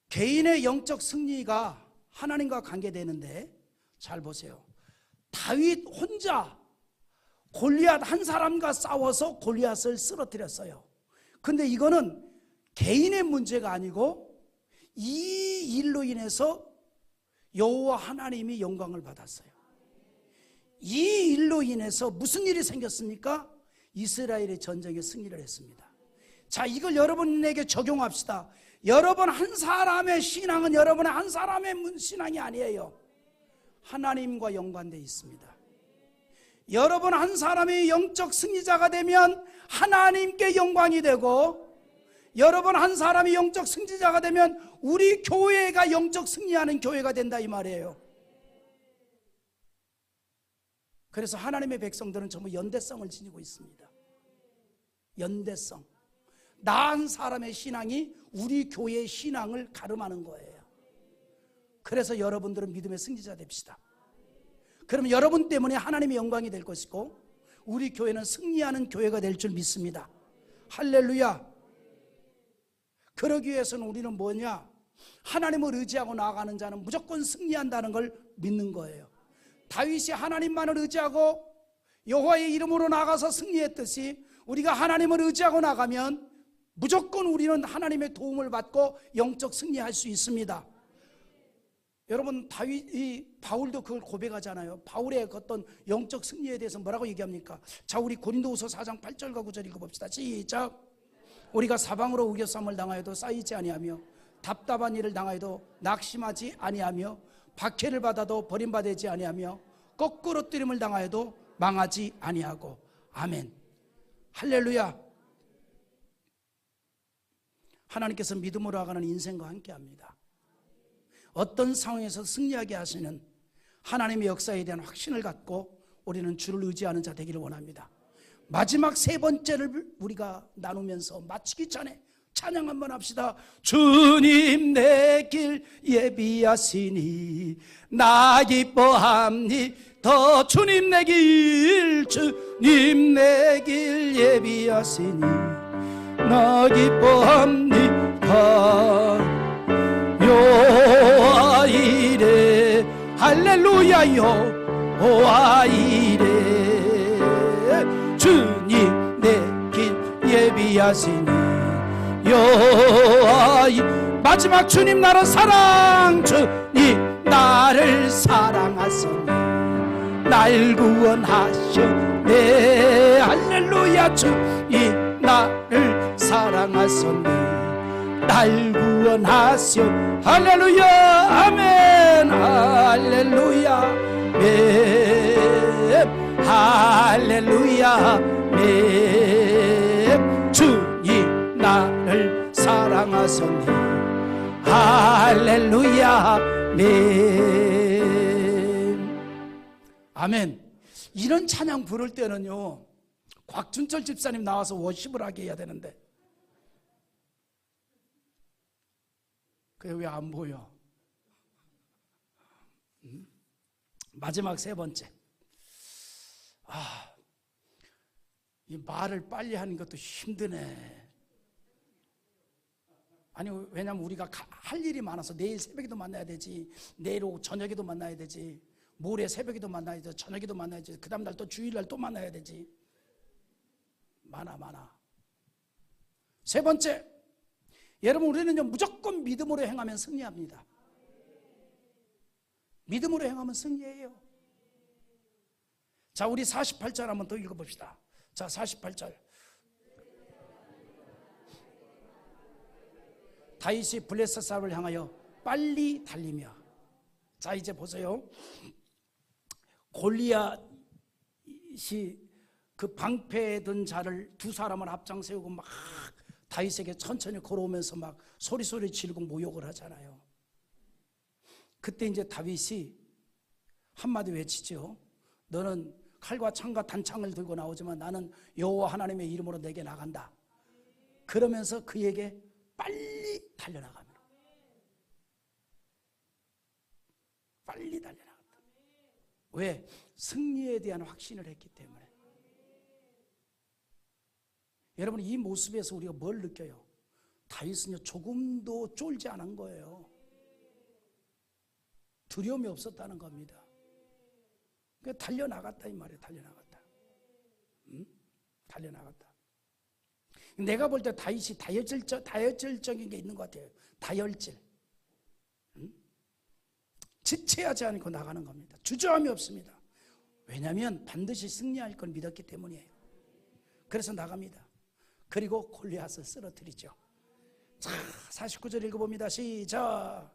개인의 영적 승리가 하나님과 관계되는데, 잘 보세요. 다윗 혼자 골리앗 한 사람과 싸워서 골리앗을 쓰러뜨렸어요. 근데 이거는 개인의 문제가 아니고 이 일로 인해서 여호와 하나님이 영광을 받았어요. 이 일로 인해서 무슨 일이 생겼습니까? 이스라엘의 전쟁에 승리를 했습니다. 자, 이걸 여러분에게 적용합시다. 여러분 한 사람의 신앙은 여러분의 한 사람의 신앙이 아니에요. 하나님과 연관되어 있습니다. 여러분 한 사람이 영적 승리자가 되면 하나님께 영광이 되고, 여러분 한 사람이 영적 승리자가 되면 우리 교회가 영적 승리하는 교회가 된다, 이 말이에요. 그래서 하나님의 백성들은 전부 연대성을 지니고 있습니다. 연대성. 나 한 사람의 신앙이 우리 교회의 신앙을 가름하는 거예요. 그래서 여러분들은 믿음의 승리자 됩시다. 그러면 여러분 때문에 하나님의 영광이 될 것이고 우리 교회는 승리하는 교회가 될 줄 믿습니다. 할렐루야. 그러기 위해서는 우리는 뭐냐? 하나님을 의지하고 나아가는 자는 무조건 승리한다는 걸 믿는 거예요. 다윗이 하나님만을 의지하고 여호와의 이름으로 나가서 승리했듯이 우리가 하나님을 의지하고 나가면 무조건 우리는 하나님의 도움을 받고 영적 승리할 수 있습니다. 여러분, 바울도 그걸 고백하잖아요. 바울의 어떤 영적 승리에 대해서 뭐라고 얘기합니까? 자, 우리 고린도후서 4장 8절과 9절 읽어봅시다. 시작. 우리가 사방으로 우겨쌈을 당하여도 쌓이지 아니하며 답답한 일을 당하여도 낙심하지 아니하며 박해를 받아도 버림받지 아니하며 거꾸로 뜨림을 당하여도 망하지 아니하고. 아멘. 할렐루야. 하나님께서 믿음으로 나가는 인생과 함께합니다. 어떤 상황에서 승리하게 하시는 하나님의 역사에 대한 확신을 갖고 우리는 주를 의지하는 자 되기를 원합니다. 마지막 세 번째를 우리가 나누면서 마치기 전에 찬양 한번 합시다. 주님 내 길 예비하시니 나 기뻐합니다. 주님 내 길, 주님 내 길 예비하시니 나 기뻐합니다. 여호와 이래 할렐루야. 여호와 이래 주님 내 길 예비하시니 여호와 마지막 주님 나를 사랑, 주님 나를 사랑하소니 날 구원하셨네. 할렐루야. 주님 나를 사랑하소니 날 구원하시오. 할렐루야. 아멘. 할렐루야. 아멘. 할렐루야. 아멘. 주님 나를 사랑하소니 할렐루야. 아멘. 아멘. 이런 찬양 부를 때는요, 곽준철 집사님 나와서 워십을 하게 해야 되는데 그게 왜 안 보여? 마지막 세 번째. 이 말을 빨리 하는 것도 힘드네. 아니, 왜냐면 우리가 할 일이 많아서 내일 새벽에도 만나야 되지, 내일 오후 저녁에도 만나야 되지, 모레 새벽에도 만나야 되지, 저녁에도 만나야 되지, 그 다음 날 또 주일날 또 만나야 되지. 많아. 세 번째, 여러분, 우리는요 무조건 믿음으로 행하면 승리합니다. 믿음으로 행하면 승리해요. 자, 우리 48절 한번 더 읽어봅시다. 자, 48절. 다윗이 블레셋 사람을 향하여 빨리 달리며. 자, 이제 보세요. 골리앗이 그 방패에 든 자를 두 사람을 앞장 세우고 막 다윗에게 천천히 걸어오면서 막 소리 지르고 모욕을 하잖아요. 그때 이제 다윗이 한마디 외치죠. 너는 칼과 창과 단창을 들고 나오지만 나는 여호와 하나님의 이름으로 내게 나간다. 그러면서 그에게 빨리 달려나갑니다. 빨리 달려나갔다. 왜? 승리에 대한 확신을 했기 때문에. 여러분, 이 모습에서 우리가 뭘 느껴요? 다윗은요 조금도 쫄지 않은 거예요. 두려움이 없었다는 겁니다. 그 달려나갔다 이 말이에요. 달려나갔다. 달려나갔다. 내가 볼 때 다윗이 다혈질적인 게 있는 것 같아요. 다혈질. 지체하지 않고 나가는 겁니다. 주저함이 없습니다. 왜냐하면 반드시 승리할 걸 믿었기 때문이에요. 그래서 나갑니다. 그리고 골리앗을 쓰러뜨리죠. 자, 49절 읽어봅니다. 시작.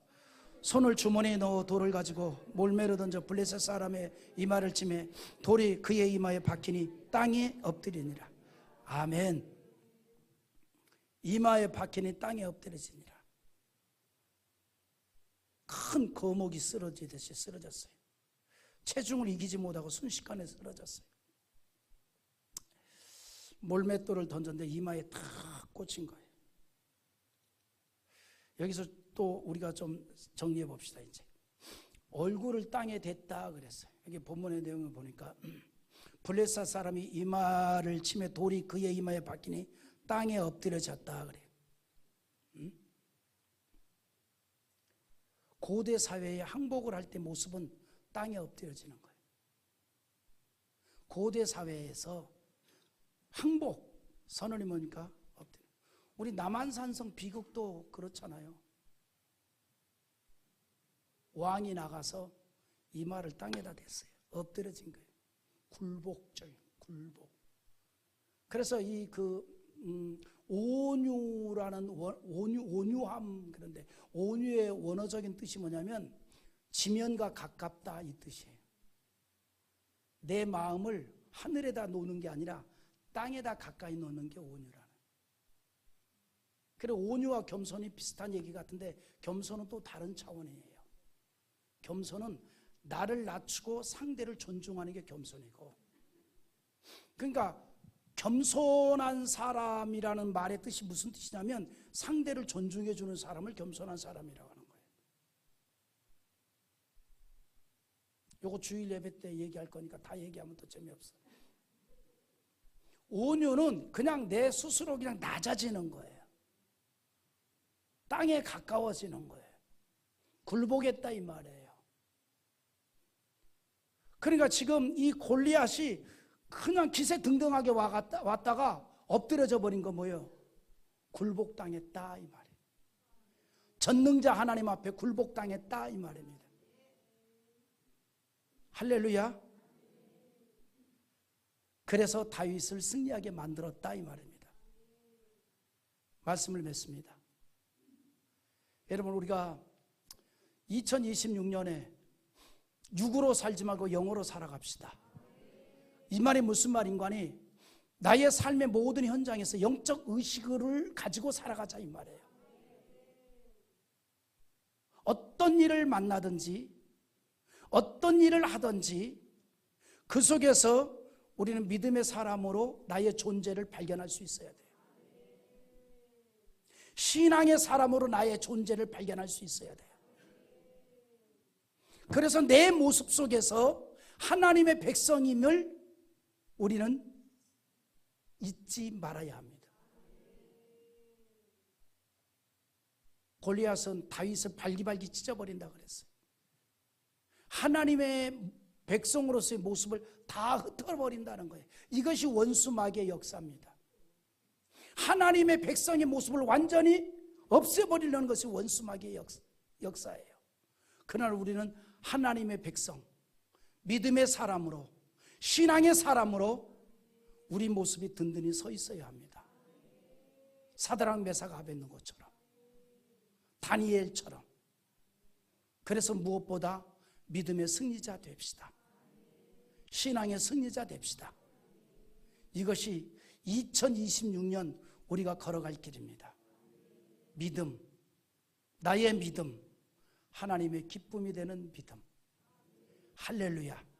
손을 주머니에 넣어 돌을 가지고 몰매로 던져 블레셋 사람의 이마를 치매 돌이 그의 이마에 박히니 땅에 엎드리니라. 아멘. 이마에 박히니 땅에 엎드려지니라. 큰 거목이 쓰러지듯이 쓰러졌어요. 체중을 이기지 못하고 순식간에 쓰러졌어요. 몰맷돌을 던졌는데 이마에 탁 꽂힌 거예요. 여기서 또 우리가 좀 정리해 봅시다. 이제 얼굴을 땅에 댔다 그랬어요. 여기 본문의 내용을 보니까 블레셋 사람이 이마를 치매 돌이 그의 이마에 박히니 땅에 엎드려졌다 그래요. 고대 사회에 항복을 할 때 모습은 땅에 엎드려지는 거예요. 고대 사회에서 항복 선언이 뭡니까? 엎드려. 우리 남한산성 비극도 그렇잖아요. 왕이 나가서 이마를 땅에다 댔어요. 엎드려진 거예요. 굴복절, 굴복. 그래서 이 온유라는 온유함, 그런데 온유의 원어적인 뜻이 뭐냐면 지면과 가깝다 이 뜻이에요. 내 마음을 하늘에다 놓는 게 아니라 땅에다 가까이 놓는 게 온유라는. 그래 온유와 겸손이 비슷한 얘기 같은데 겸손은 또 다른 차원이에요. 겸손은 나를 낮추고 상대를 존중하는 게 겸손이고, 그러니까 겸손한 사람이라는 말의 뜻이 무슨 뜻이냐면 상대를 존중해 주는 사람을 겸손한 사람이라고 하는 거예요. 요거 주일 예배 때 얘기할 거니까 다 얘기하면 또 재미없어. 온유는 그냥 내 스스로 그냥 낮아지는 거예요. 땅에 가까워지는 거예요. 굴복했다 이 말이에요. 그러니까 지금 이 골리앗이 그냥 기세등등하게 왔다가 엎드려져 버린 거 뭐예요? 굴복당했다 이 말이에요. 전능자 하나님 앞에 굴복당했다 이 말입니다. 할렐루야. 그래서 다윗을 승리하게 만들었다 이 말입니다. 말씀을 맺습니다. 여러분, 우리가 2026년에 육으로 살지 말고 영으로 살아갑시다. 이 말이 무슨 말인가니 나의 삶의 모든 현장에서 영적 의식을 가지고 살아가자 이 말이에요. 어떤 일을 만나든지 어떤 일을 하든지 그 속에서 우리는 믿음의 사람으로 나의 존재를 발견할 수 있어야 돼요. 신앙의 사람으로 나의 존재를 발견할 수 있어야 돼요. 그래서 내 모습 속에서 하나님의 백성임을 우리는 잊지 말아야 합니다. 골리앗은 다윗을 발기발기 찢어버린다 그랬어요. 하나님의 백성으로서의 모습을 다 흩어버린다는 거예요. 이것이 원수마귀의 역사입니다. 하나님의 백성의 모습을 완전히 없애버리려는 것이 원수마귀의 역사예요. 그러나 우리는 하나님의 백성, 믿음의 사람으로, 신앙의 사람으로 우리 모습이 든든히 서 있어야 합니다. 사드락 메삭 아벳느고처럼, 다니엘처럼. 그래서 무엇보다 믿음의 승리자 됩시다. 신앙의 승리자 됩시다. 이것이 2026년 우리가 걸어갈 길입니다. 믿음, 나의 믿음, 하나님의 기쁨이 되는 믿음. 할렐루야.